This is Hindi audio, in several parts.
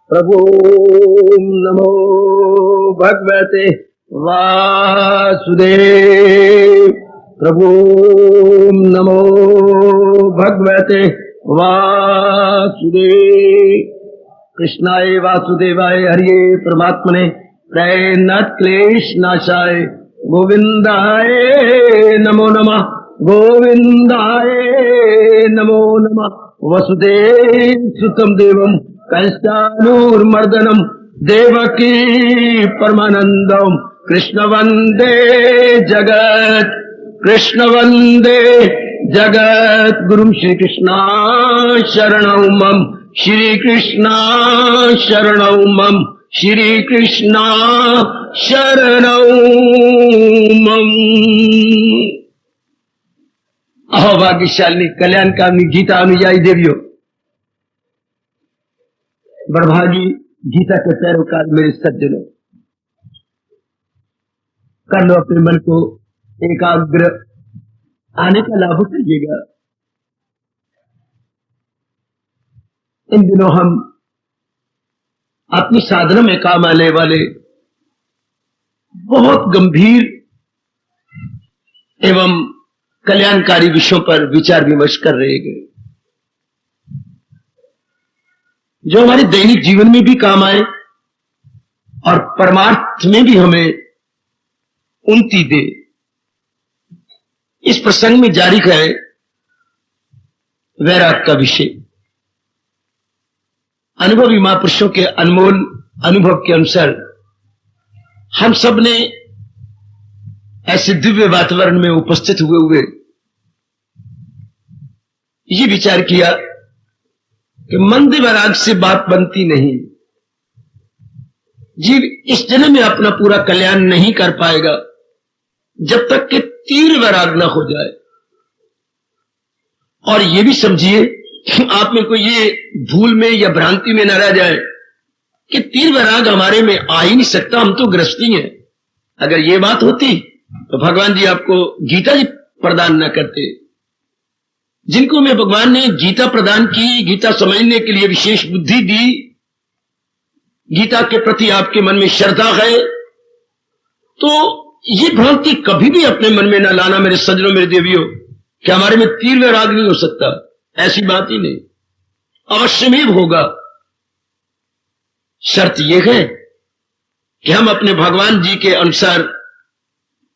प्रभु नमो भगवते वासुदेव। प्रभु नमो भगवते वासुदेव। कृष्णाय वासुदेवाय हरिये परमात्मने प्रणत क्लेश नाशाय गोविंदाय नमो नमः। गोविंदाय नमो नमः। वसुदेव सुतम देवम कंसानूर्मर्दनम देवकी परमानंदम कृष्ण वंदे जगत। कृष्ण वंदे जगत गुरुम श्री कृष्णा शरणौ मम। श्री कृष्णा शरणौ मम। श्री कृष्णा शरणौ मम। अहो भाग्यशाली कल्याणकामी गीता अनुयायी देवियों, बड़भागी गीता के पैरोकार मेरे सज्जनों, कर लो अपने मन को एकाग्र, आने का लाभ उठाइएगा। इन दिनों हम अपनी साधना में काम आने वाले बहुत गंभीर एवं कल्याणकारी विषयों पर विचार विमर्श कर रहे हैं, जो हमारे दैनिक जीवन में भी काम आए और परमार्थ में भी हमें उन्नति दे। इस प्रसंग में जारी है वैराग का विषय। अनुभवी महापुरुषों के अनमोल अनुभव के अनुसार हम सब ने ऐसे दिव्य वातावरण में उपस्थित हुए ये विचार किया कि मंद वैराग से बात बनती नहीं। जीव इस जन्म में अपना पूरा कल्याण नहीं कर पाएगा जब तक कि तीव्र वैराग न हो जाए। और ये भी समझिए, आप में कोई ये भूल में या भ्रांति में न रह जाए कि तीव्र वैराग हमारे में आ ही नहीं सकता, हम तो गृहस्थी हैं। अगर ये बात होती तो भगवान जी आपको गीता जी प्रदान न करते। जिनको में भगवान ने गीता प्रदान की, गीता समझने के लिए विशेष बुद्धि दी, गीता के प्रति आपके मन में श्रद्धा है, तो ये भ्रांति कभी भी अपने मन में न लाना मेरे सज्जनों, मेरे देवियों, कि हमारे में तीव्र वैराग नहीं हो सकता। ऐसी बात ही नहीं, अवश्य में होगा। शर्त यह है कि हम अपने भगवान जी के अनुसार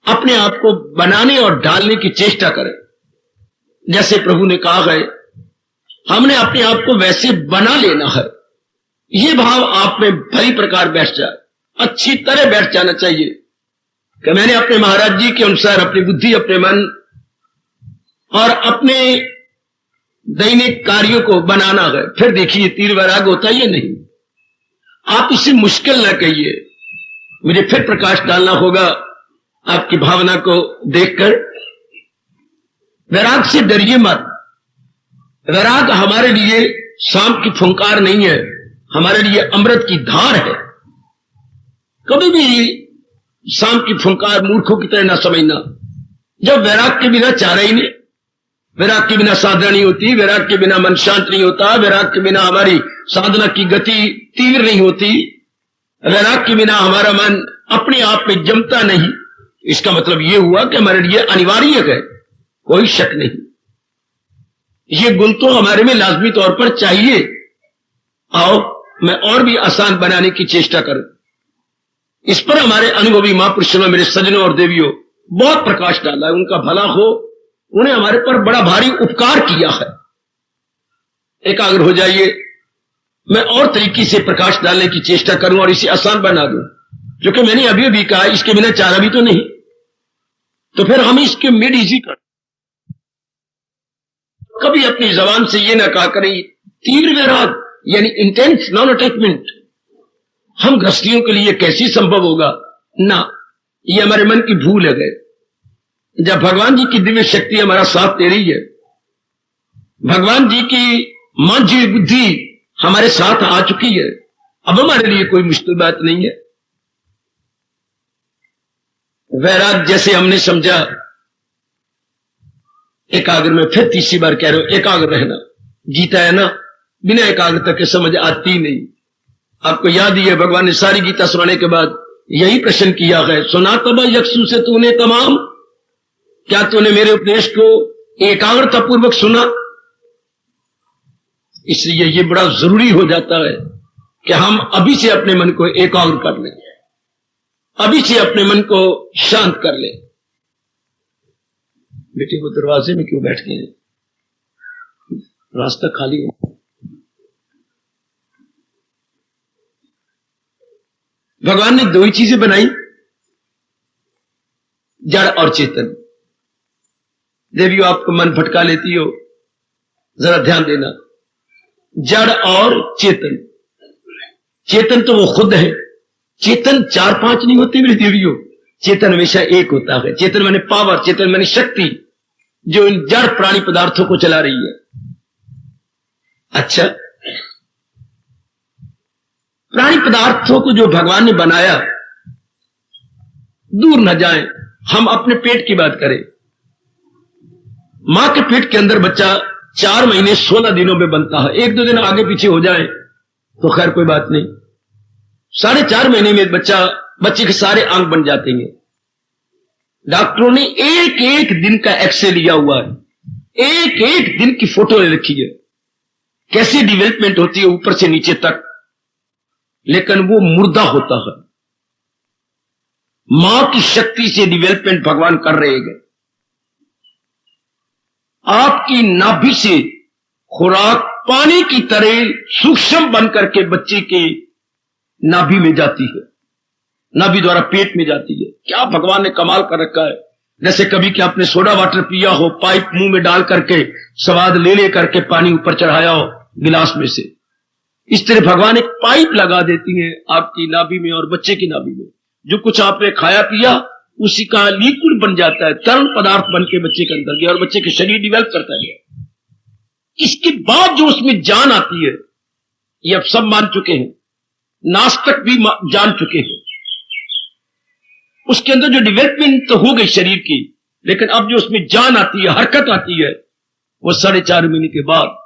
अपने आप को बनाने और ढालने की चेष्टा करें। जैसे प्रभु ने कहा है, हमने अपने आप को वैसे बना लेना है। यह भाव आप में भली प्रकार बैठ जाए, अच्छी तरह बैठ जाना चाहिए कि मैंने अपने महाराज जी के अनुसार अपनी बुद्धि, अपने मन और अपने दैनिक कार्यों को बनाना है। फिर देखिए तीव्र वैराग होता है या नहीं। आप इसे मुश्किल ना कहिए, मुझे फिर प्रकाश डालना होगा आपकी भावना को देखकर। वैराग से डरिए मत। वैराग हमारे लिए सांप की फुंकार नहीं है, हमारे लिए अमृत की धार है। कभी भी सांप की फुंकार मूर्खों की तरह ना समझना। जब वैराग के बिना चारा ही नहीं, वैराग के बिना साधना नहीं होती, वैराग के बिना मन शांत नहीं होता, वैराग के बिना हमारी साधना की गति तीव्र नहीं होती, वैराग के बिना हमारा मन अपने आप में जमता नहीं। इसका मतलब यह हुआ कि हमारे लिए अनिवार्य है, कोई शक नहीं। ये गुण तो हमारे में लाजमी तौर पर चाहिए। आओ मैं और भी आसान बनाने की चेष्टा करूं। इस पर हमारे अनुभवी महापुरुषों, मेरे सज्जनों और देवियों, बहुत प्रकाश डाला है। उनका भला हो, उन्हें हमारे पर बड़ा भारी उपकार किया है। एकाग्र हो जाइए, मैं और तरीके से प्रकाश डालने की चेष्टा करूं और इसे आसान बना दूं। जो कि मैंने अभी अभी कहा, इसके बिना चारा भी तो नहीं, तो फिर हम इसके मेड इजी कर। कभी अपनी जबान से ये ना कहा करें तीव्र वैराग यानी इंटेंस नॉन अटैचमेंट हम गृहस्थियों के लिए कैसे संभव होगा ना। ये हमारे मन की भूल है। जब भगवान जी की दिव्य शक्ति हमारा साथ दे रही है, भगवान जी की मांझी बुद्धि हमारे साथ आ चुकी है, अब हमारे लिए कोई मुश्किल बात नहीं है। वैराग जैसे हमने समझा, एकाग्र में फिर तीसरी बार कह रहे हो, एकाग्र रहना। गीता है ना, बिना एकाग्रता के समझ आती नहीं। आपको याद ही है, भगवान ने सारी गीता सुनाने के बाद यही प्रश्न किया है, सुना तब यक्षु से तूने तमाम, क्या तूने मेरे उपदेश को एकाग्रता पूर्वक सुना? इसलिए ये बड़ा जरूरी हो जाता है कि हम अभी से अपने मन को एकाग्र कर लें, अभी से अपने मन को शांत कर लें। बेटे वो दरवाजे में क्यों बैठ गए हैं? रास्ता खाली है। भगवान ने दो ही चीजें बनाई, जड़ और चेतन। देवियों, आपको मन भटका लेती हो, जरा ध्यान देना। जड़ और चेतन, चेतन तो वो खुद है। चेतन चार पांच नहीं होते मेरे देवियों, चेतन हमेशा एक होता है। चेतन माने पावर, चेतन माने शक्ति, जो इन जड़ प्राणी पदार्थों को चला रही है। अच्छा, प्राणी पदार्थों को जो भगवान ने बनाया, दूर न जाएं, हम अपने पेट की बात करें। मां के पेट के अंदर बच्चा 4 महीने 16 दिनों में बनता है। 1-2 दिन आगे पीछे हो जाए तो खैर कोई बात नहीं। 4.5 महीने में बच्चे के सारे अंग बन जाते हैं। डॉक्टरों ने एक एक दिन का एक्सरे लिया हुआ है, एक एक दिन की फोटो ले रखी है, कैसी डेवलपमेंट होती है ऊपर से नीचे तक, लेकिन वो मुर्दा होता है। मां की शक्ति से डेवलपमेंट भगवान कर रहे हैं। आपकी नाभि से खुराक पानी की तरह सूक्ष्म बनकर के बच्चे के नाभि में जाती है, नाभि द्वारा पेट में जाती है। क्या भगवान ने कमाल कर रखा है। जैसे कभी क्या आपने सोडा वाटर पिया हो, पाइप मुंह में डाल करके स्वाद ले करके पानी ऊपर चढ़ाया हो गिलास में से, इस तरह भगवान एक पाइप लगा देती है आपकी नाभि में और बच्चे की नाभि में। जो कुछ आपने खाया पिया उसी का लिक्विड बन जाता है, तरल पदार्थ बन के बच्चे के अंदर गया और बच्चे के शरीर डेवलप करता है। इसके बाद जो उसमें जान आती है, ये अब सब मान चुके हैं, नास्तिक भी जान चुके हैं। उसके अंदर जो डेवलपमेंट तो हो गई शरीर की, लेकिन अब जो उसमें जान आती है, हरकत आती है, वो 4.5 महीने के बाद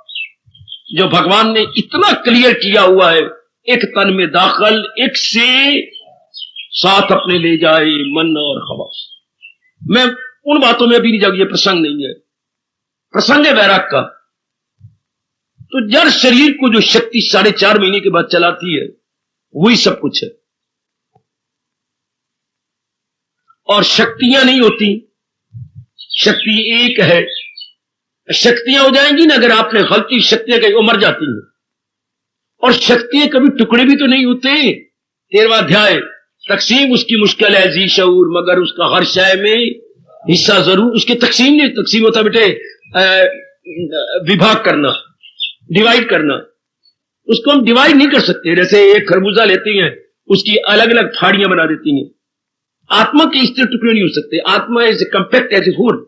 जो भगवान ने इतना क्लियर किया हुआ है, एक तन में दाखिल, एक से साथ अपने ले जाए मन और हवास। मैं उन बातों में अभी नहीं जाऊंगा, ये प्रसंग नहीं है, प्रसंग है वैराग का। तो जड़ शरीर को जो शक्ति 4.5 महीने के बाद चलाती है, वही सब कुछ है। और शक्तियां नहीं होती, शक्ति एक है। शक्तियां हो जाएंगी ना, अगर आपने गलती शक्तियां कही, वो मर जाती हैं। और शक्तियां कभी टुकड़े भी तो नहीं होते। 13वां अध्याय, तकसीम उसकी मुश्किल है जी शऊर, मगर उसका हर शय में हिस्सा जरूर। उसके तकसीम नहीं, तकसीम होता बेटे विभाग करना, डिवाइड करना। उसको हम डिवाइड नहीं कर सकते। जैसे एक खरबूजा लेती हैं, उसकी अलग अलग फाड़ियां बना देती हैं। आत्मा के इस तरह टुकड़े नहीं हो सकते। आत्मा as a compact as a whole,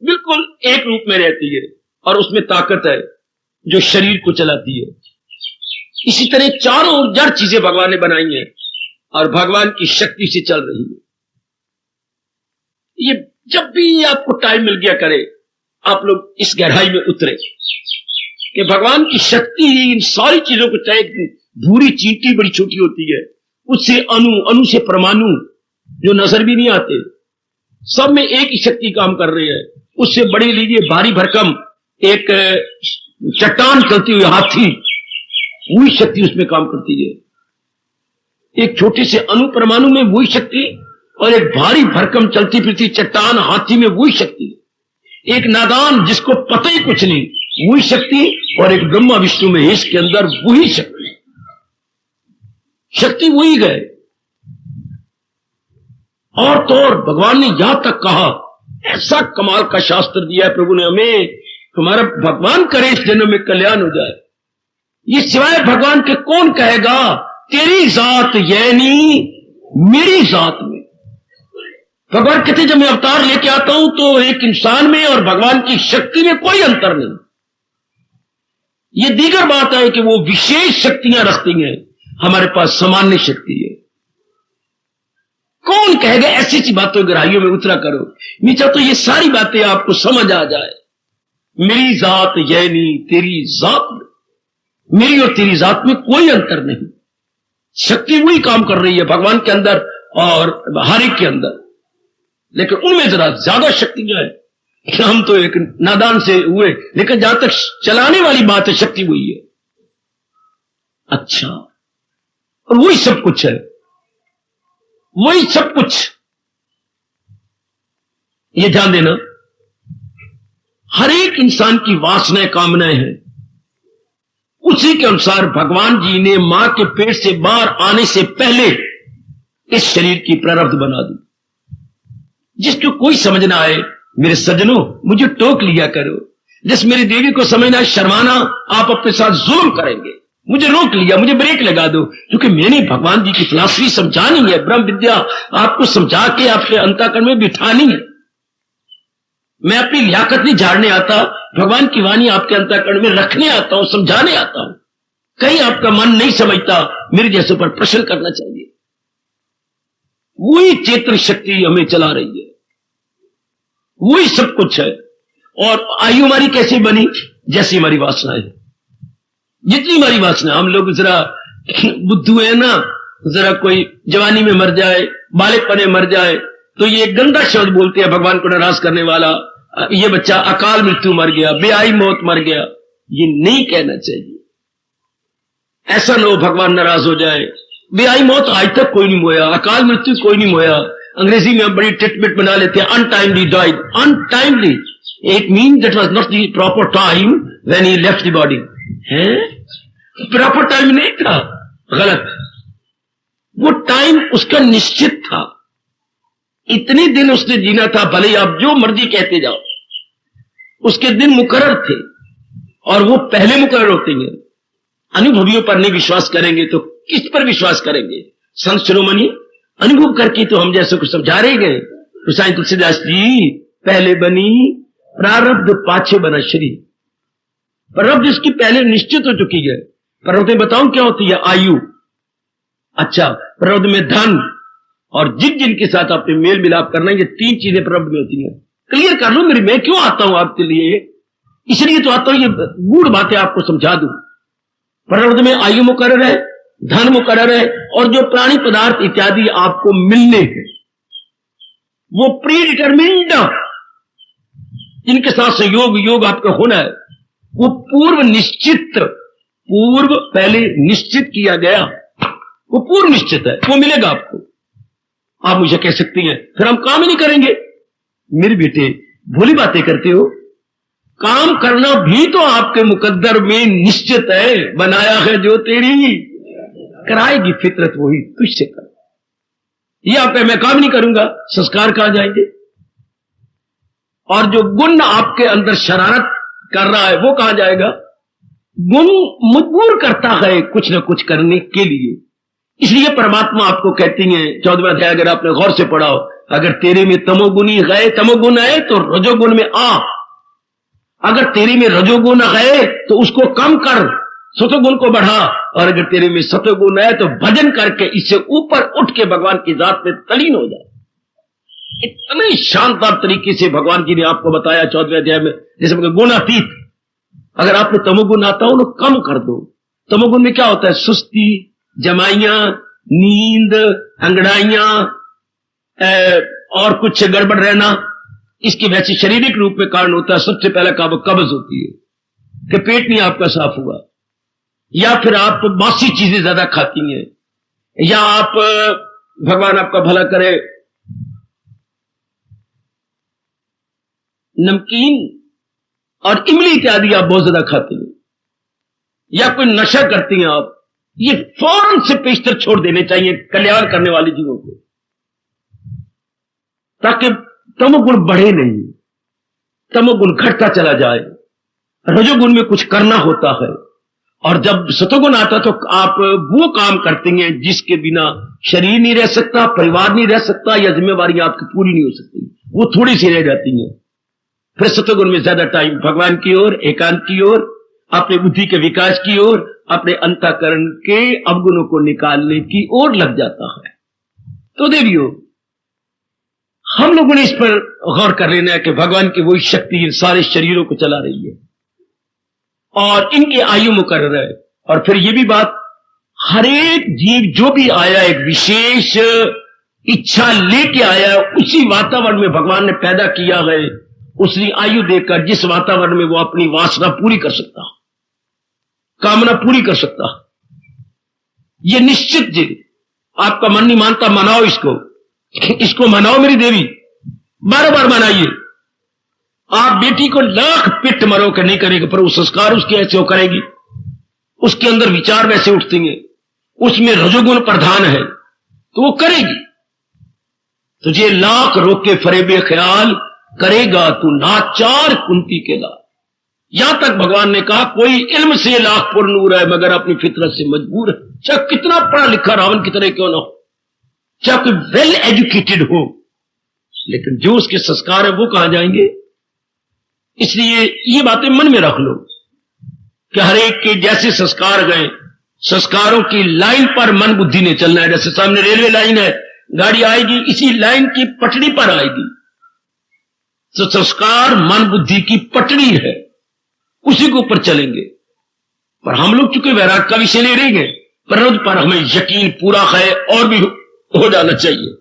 बिल्कुल एक रूप में रहती है और उसमें ताकत है जो शरीर को चलाती है। इसी तरह चारों ओर जड़ चीजें भगवान ने बनाई हैं और भगवान की शक्ति से चल रही है। ये जब भी आपको टाइम मिल गया करे, आप लोग इस गहराई में उतरे कि भगवान की शक्ति ही इन सारी चीजों को, चाहे भूरी चींटी बड़ी छोटी होती है, उससे अणु, अणु से परमाणु जो नजर भी नहीं आते, सब में एक ही शक्ति काम कर रही है। उससे बड़ी लीजिए भारी भरकम एक चट्टान चलती हुई हाथी, वही शक्ति उसमें काम करती है। एक छोटे से अणु परमाणु में वही शक्ति, और एक भारी भरकम चलती फिरती चट्टान हाथी में वही शक्ति। एक नादान जिसको पता ही कुछ नहीं, वही शक्ति, और एक ब्रह्मा विष्णु महेश के अंदर वही शक्ति। शक्ति वही गए। और तो और भगवान ने यहां तक कहा, ऐसा कमाल का शास्त्र दिया है प्रभु ने हमें, हमारा भगवान करे इस जन्म में कल्याण हो जाए। ये सिवाय भगवान के कौन कहेगा तेरी जात यानी मेरी जात में। भगवान कहते जब मैं अवतार लेके आता हूं तो एक इंसान में और भगवान की शक्ति में कोई अंतर नहीं। ये दीगर बात है कि वो विशेष शक्तियां रखती हैं, हमारे पास सामान्य शक्ति है। कौन कहेगा ऐसी सी बातों गहराइयों में उतरा करो। मैं चाहता हूं ये सारी बातें आपको समझ आ जाए। मेरी जात यानी तेरी जात में, मेरी और तेरी जात में कोई अंतर नहीं, शक्ति वही काम कर रही है भगवान के अंदर और हर एक के अंदर, लेकिन उनमें जरा ज्यादा शक्ति जो है। हम तो एक नादान से हुए, लेकिन जहां तक चलाने वाली बात है शक्ति वही है। अच्छा, और वही सब कुछ है, वही सब कुछ। ये ध्यान देना, हर एक इंसान की वासनाएं कामनाएं हैं, उसी के अनुसार भगवान जी ने मां के पेट से बाहर आने से पहले इस शरीर की प्रारब्ध बना दी। जिसको कोई समझ ना आए, मेरे सज्जनों मुझे टोक लिया करो। जिस मेरी देवी को समझना है शर्माना, आप अपने साथ जुल्म करेंगे, मुझे रोक लिया, मुझे ब्रेक लगा दो, क्योंकि मैंने भगवान जी की फिलॉसफी समझानी है, ब्रह्म विद्या आपको समझा के आपके अंतःकरण में बिठानी है। मैं अपनी लियाकत नहीं झाड़ने आता, भगवान की वाणी आपके अंतःकरण में रखने आता हूं, समझाने आता हूं। कहीं आपका मन नहीं समझता, मेरे जैसे पर प्रश्न करना चाहिए। वही चेतन शक्ति हमें चला रही है, वही सब कुछ है। और आयु हमारी कैसे बनी? जैसी हमारी वासना है, जितनी हमारी वासना। हम लोग जरा बुद्धू है ना, जरा कोई जवानी में मर जाए, बालिकपने मर जाए, तो ये गंदा शब्द बोलते हैं भगवान को नाराज करने वाला, ये बच्चा अकाल मृत्यु मर गया, बेआई मौत मर गया। ये नहीं कहना चाहिए, ऐसा न हो भगवान नाराज हो जाए। बेआई मौत आज तक कोई नहीं मोया, अकाल मृत्यु कोई नहीं मोया। अंग्रेजी में हम बड़ी टिटमिट बना लेते हैं, untimely died. Untimely it mean that was not the proper time when he left the body. है प्रॉपर टाइम नहीं था, गलत। वो टाइम उसका निश्चित था, इतने दिन उसने जीना था, भले ही आप जो मर्जी कहते जाओ, उसके दिन मुकर्रर थे, और वो पहले मुकर्रर होते हैं। अनुभवियों पर नहीं विश्वास करेंगे तो किस पर विश्वास करेंगे? संत शिरोमणि अनुभव करके तो हम जैसे कुछ समझा रहे गए। गोसाई तुलसीदास जी, पहले बनी प्रारब्ध पाछे बना शरीर। प्रारब्ध इसकी पहले निश्चित हो चुकी है। प्रारब्ध में बताऊं क्या होती है? आयु। अच्छा, प्रारब्ध में धन, और जिनके साथ आपने मेल मिलाप करना है, ये तीन चीजें प्रारब्ध में होती हैं। क्लियर कर लो मेरी, मैं क्यों आता हूं आपके लिए, इसलिए तो आता हूं ये गूढ़ बातें आपको समझा दूं। प्रारब्ध में आयु मुकर्रर है, धन मुकर्रर है, और जो प्राणी पदार्थ इत्यादि आपको मिलने हैं वो प्री डिटरमिन्ड, जिनके साथ संयोग योग आपका होना है, वो पूर्व निश्चित, पूर्व पहले निश्चित किया गया, वो पूर्व निश्चित है, वो मिलेगा आपको। आप मुझे कह सकती हैं फिर हम काम ही नहीं करेंगे। मेरे बेटे भोली बातें करते हो, काम करना भी तो आपके मुकद्दर में निश्चित है, बनाया है जो तेरी कराएगी फितरत वही तुझसे कर। ये आप मैं काम नहीं करूंगा, संस्कार कहां जाएंगे? और जो गुण आपके अंदर शरारत कर रहा है वो कहां जाएगा? गुण मजबूर करता है कुछ ना कुछ करने के लिए। इसलिए परमात्मा आपको कहती है 14वां अध्याय, अगर आपने गौर से पढ़ा हो, अगर तेरे में तमोगुनी गए, तमोगुण है तो रजोगुण में आ। अगर तेरे में रजोगुण है तो उसको कम कर, सतोगुण को बढ़ा। और अगर तेरे में सतोगुण है तो भजन करके इससे ऊपर उठ के भगवान की जात में तलीन हो जाए। इतने शानदार तरीके से भगवान जी ने आपको बताया 14वें अध्याय में, जैसे गुणातीत। अगर आपको तमोगुण आता हो तो कम कर दो। तमोगुण में क्या होता है? सुस्ती, जमाइयां, नींद, अंगड़ाइयां और कुछ गड़बड़ रहना। इसकी वैसे शारीरिक रूप में कारण होता है। सबसे पहला कब्ज होती है कि पेट नहीं आपका साफ हुआ, या फिर आप बासी चीजें ज्यादा खाती हैं, या आप भगवान आपका भला करे नमकीन और इमली इत्यादि आप बहुत ज्यादा खाते हैं, या कोई नशा करती हैं आप। ये फौरन से पेशतर छोड़ देने चाहिए कल्याण करने वाली चीजों को, ताकि तमोगुण बढ़े नहीं, तमोगुण घटता चला जाए। रजोगुण में कुछ करना होता है, और जब सतोगुण आता तो आप वो काम करते हैं जिसके बिना शरीर नहीं रह सकता, परिवार नहीं रह सकता, या जिम्मेवारियां आपकी पूरी नहीं हो सकती, वो थोड़ी सी रह जाती हैं। फिर सतोगुण में ज्यादा टाइम भगवान की ओर, एकांत की ओर, अपने बुद्धि के विकास की ओर, अपने अंतःकरण के अवगुणों को निकालने की ओर लग जाता है। तो देवियों, हम लोगों ने इस पर गौर कर लेना है कि भगवान की वही शक्ति इन सारे शरीरों को चला रही है, और इनकी आयु मुकर्रर है। और फिर ये भी बात, हर एक जीव जो भी आया एक विशेष इच्छा लेके आया, उसी वातावरण में भगवान ने पैदा किया है, उसकी आयु देकर जिस वातावरण में वो अपनी वासना पूरी कर सकता, कामना पूरी कर सकता। ये निश्चित जी, आपका मन नहीं मानता, मनाओ इसको मनाओ मेरी देवी, बार बार मनाइए। आप बेटी को लाख पिट मरो कर नहीं करेगा, पर वो संस्कार उसके ऐसे हो करेगी, उसके अंदर विचार वैसे उठतेंगे, उसमें रजोगुण प्रधान है तो वो करेगी। तुझे लाख रोके फरेबे ख्याल, करेगा तू नाचार कुंती के लाल। यहां तक भगवान ने कहा कोई इल्म से लाख पुर नूर है मगर अपनी फितरत से मजबूर है। चाहे कितना पढ़ा लिखा रावण की तरह क्यों ना हो, चाहे कोई वेल एजुकेटेड हो, लेकिन जो उसके संस्कार है वो कहां जाएंगे। इसलिए ये बातें मन में रख लो कि हर एक के जैसे संस्कार गए, संस्कारों की लाइन पर मन बुद्धि ने चलना है। जैसे सामने रेलवे लाइन है, गाड़ी आएगी इसी लाइन की पटड़ी पर आएगी, तो संस्कार मन बुद्धि की पटड़ी है, उसी के ऊपर चलेंगे। पर हम लोग चूंकि वैराग का विषय ले रहे हैं, पर हमें यकीन पूरा है और भी हो जाना चाहिए।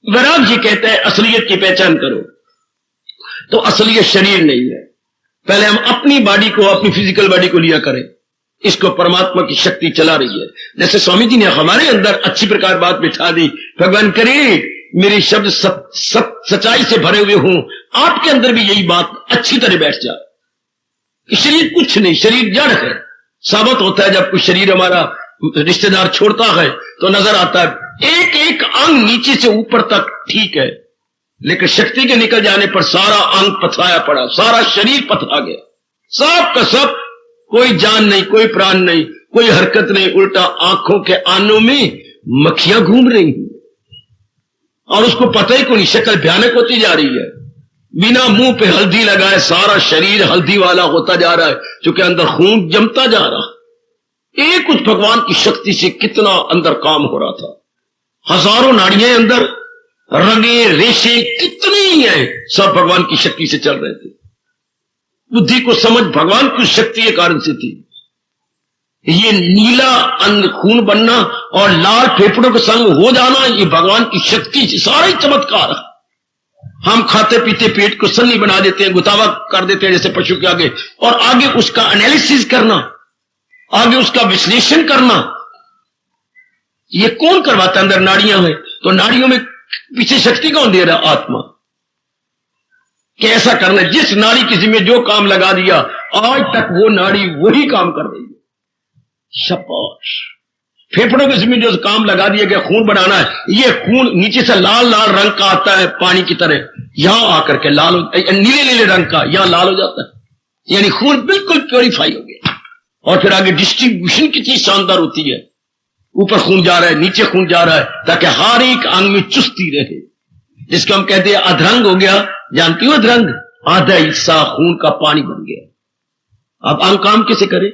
वैराग जी कहते हैं असलियत की पहचान करो, तो असलियत शरीर नहीं है। पहले हम अपनी बॉडी को, अपनी फिजिकल बॉडी को लिया करें, इसको परमात्मा की शक्ति चला रही है। जैसे स्वामी जी ने हमारे अंदर अच्छी प्रकार बात बिठा दी, भगवान करे मेरे शब्द सच्चाई से भरे हुए हों, आपके अंदर भी यही बात अच्छी तरह बैठ जाए कि शरीर कुछ नहीं, शरीर जड़ है। साबित होता है जब कोई शरीर हमारा रिश्तेदार छोड़ता है तो नजर आता है एक एक अंग नीचे से ऊपर तक ठीक है, लेकिन शक्ति के निकल जाने पर सारा अंग पथराया पड़ा, सारा शरीर पथरा गया, सब का सब, कोई जान नहीं, कोई प्राण नहीं, कोई हरकत नहीं, उल्टा आंखों के आनों में मक्खियां घूम रही हैं और उसको पता ही को नहीं, शक्ल भयानक होती जा रही है। बिना मुंह पे हल्दी लगाए सारा शरीर हल्दी वाला होता जा रहा है, क्योंकि अंदर खून जमता जा रहा है। एक कुछ भगवान की शक्ति से कितना अंदर काम हो रहा था, हजारों नाड़ियां अंदर, रंगे रेशे कितनी है, सब भगवान की शक्ति से चल रहे थे। बुद्धि को समझ भगवान की शक्ति के कारण से थी। ये नीला अन्न खून बनना और लाल फेफड़ों के संग हो जाना, ये भगवान की शक्ति से सारा ही चमत्कार है। हम खाते पीते पेट को सन्नी बना देते हैं, गुतावा कर देते हैं जैसे पशु के आगे, और आगे उसका एनालिसिस करना, आगे उसका विश्लेषण करना, ये कौन करवाता है। अंदर नाड़ियां हैं तो नाड़ियों में पीछे शक्ति कौन दे रहा? आत्मा। कैसा करना, जिस नाड़ी किसी में जो काम लगा दिया आज तक वो नाड़ी वही काम कर रही है। शाबाश। फेफड़ों के जिम्मे जो काम लगा दिया गया खून बनाना है, ये खून नीचे से लाल लाल रंग का आता है पानी की तरह, यहां आकर के लाल, नीले नीले रंग का यहां लाल हो जाता है, यानी खून बिल्कुल प्योरीफाई हो गया। और फिर आगे डिस्ट्रीब्यूशन कितनी शानदार होती है, ऊपर खून जा रहा है, नीचे खून जा रहा है, ताकि हर एक अंग में चुस्ती रहे, जिसको हम कहते हैं अधरंग हो गया। जानती हो अधरंग? आधा हिस्सा खून का पानी बन गया। अब अंग काम कैसे करे?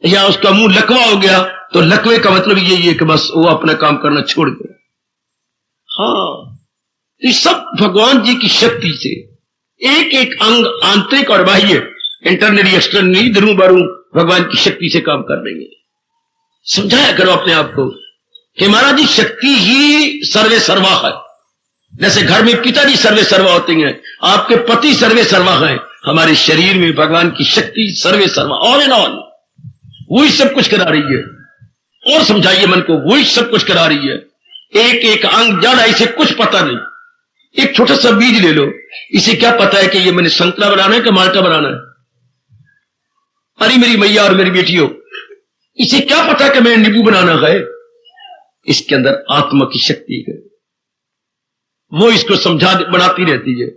या उसका मुंह लकवा हो गया तो लकवे का मतलब यही है कि बस वो अपना काम करना छोड़ गया। हाँ, ये सब भगवान जी की शक्ति से, एक एक अंग आंतरिक और बाह्य, इंटरनली एक्सटर्नली, इधरों बारों भगवान की शक्ति से काम कर रही है। समझाया करो अपने आप को कि महाराज जी शक्ति ही सर्वे सर्वा है। जैसे घर में पिताजी सर्वे सर्वा होते हैं, आपके पति सर्वे सर्वा है, हमारे शरीर में भगवान की शक्ति सर्वे सर्वा, ऑल इन ऑल, वही सब कुछ करा रही है। और समझाइए मन को, वही सब कुछ करा रही है। एक एक अंग जड़ है, इसे कुछ पता नहीं। एक छोटा सा बीज ले लो, इसे क्या पता है कि ये मैंने संतरा बनाना है कि माल्टा बनाना है? अरे मेरी मैया और मेरी बेटियों, इसे क्या पता कि मैंने नींबू बनाना है? इसके अंदर आत्मा की शक्ति है, वो इसको समझा बनाती रहती है।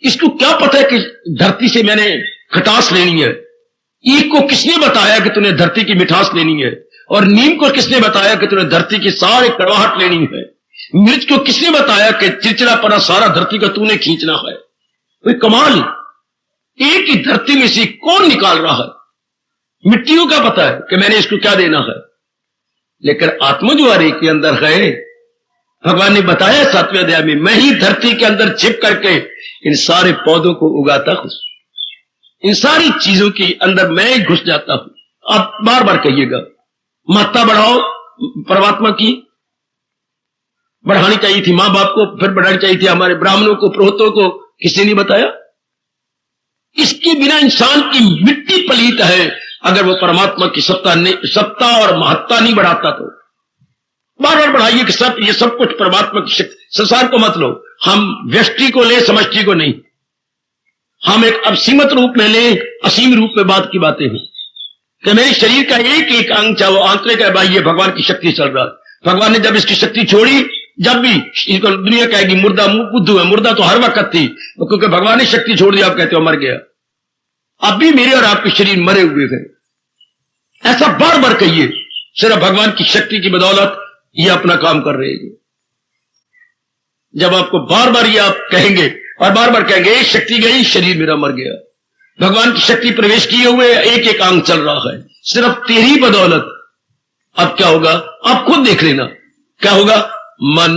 इसको क्या पता है कि धरती से मैंने खटास लेनी है? ईख को किसने बताया कि तूने धरती की मिठास लेनी है? और नीम को किसने बताया कि तूने धरती की सारे कड़वाहट लेनी है? मिर्च को किसने बताया कि चिड़चिड़ापना सारा धरती का तूने खींचना है? कोई कमाल, एक ही धरती में से कौन निकाल रहा है? मिट्टियों का पता है कि मैंने इसको क्या देना है, लेकिन आत्मा जो हरे के अंदर है, भगवान ने बताया 7वें अध्याय में, मैं ही धरती के अंदर छिप करके इन सारे पौधों को उगाता हूं, इन सारी चीजों के अंदर मैं ही घुस जाता हूं। आप बार बार कहिएगा, महत्ता बढ़ाओ परमात्मा की, बढ़ानी चाहिए थी मां बाप को, फिर बढ़ानी चाहिए थी हमारे ब्राह्मणों को, पुरोहितों को, किसी ने बताया? इसके बिना इंसान की मिट्टी पलीत है। अगर वो परमात्मा की सत्ता और महत्ता नहीं बढ़ाता तो बार बार बढ़ाइए कि सब ये सब कुछ परमात्मा की शक्ति। संसार को मत लो, हम व्यष्टि को ले, समष्टि को नहीं। हम एक असीमित रूप में ले, असीम रूप में बात की बातें हैं कि मेरे शरीर का एक एक अंग, चाहे वो आंतरिक है बाह्य, भगवान की शक्ति चल रहा है। भगवान ने जब इसकी शक्ति छोड़ी, जब भी इसको दुनिया कहेगी मुर्दा बुद्धू है, मुर्दा तो हर वक्त थी, तो क्योंकि भगवान ने शक्ति छोड़ दी, आप कहते हो मर गया। अब भी मेरे और आपके शरीर मरे हुए थे, ऐसा बार बार कहिए। सिर्फ भगवान की शक्ति की बदौलत ये अपना काम कर रहे हैं। जब आपको बार बार ये आप कहेंगे और बार बार कहेंगे शक्ति गई, शरीर मेरा मर गया, भगवान की शक्ति प्रवेश किए हुए एक एक अंग चल रहा है सिर्फ तेरी बदौलत। अब क्या होगा आप खुद देख लेना, क्या होगा? मन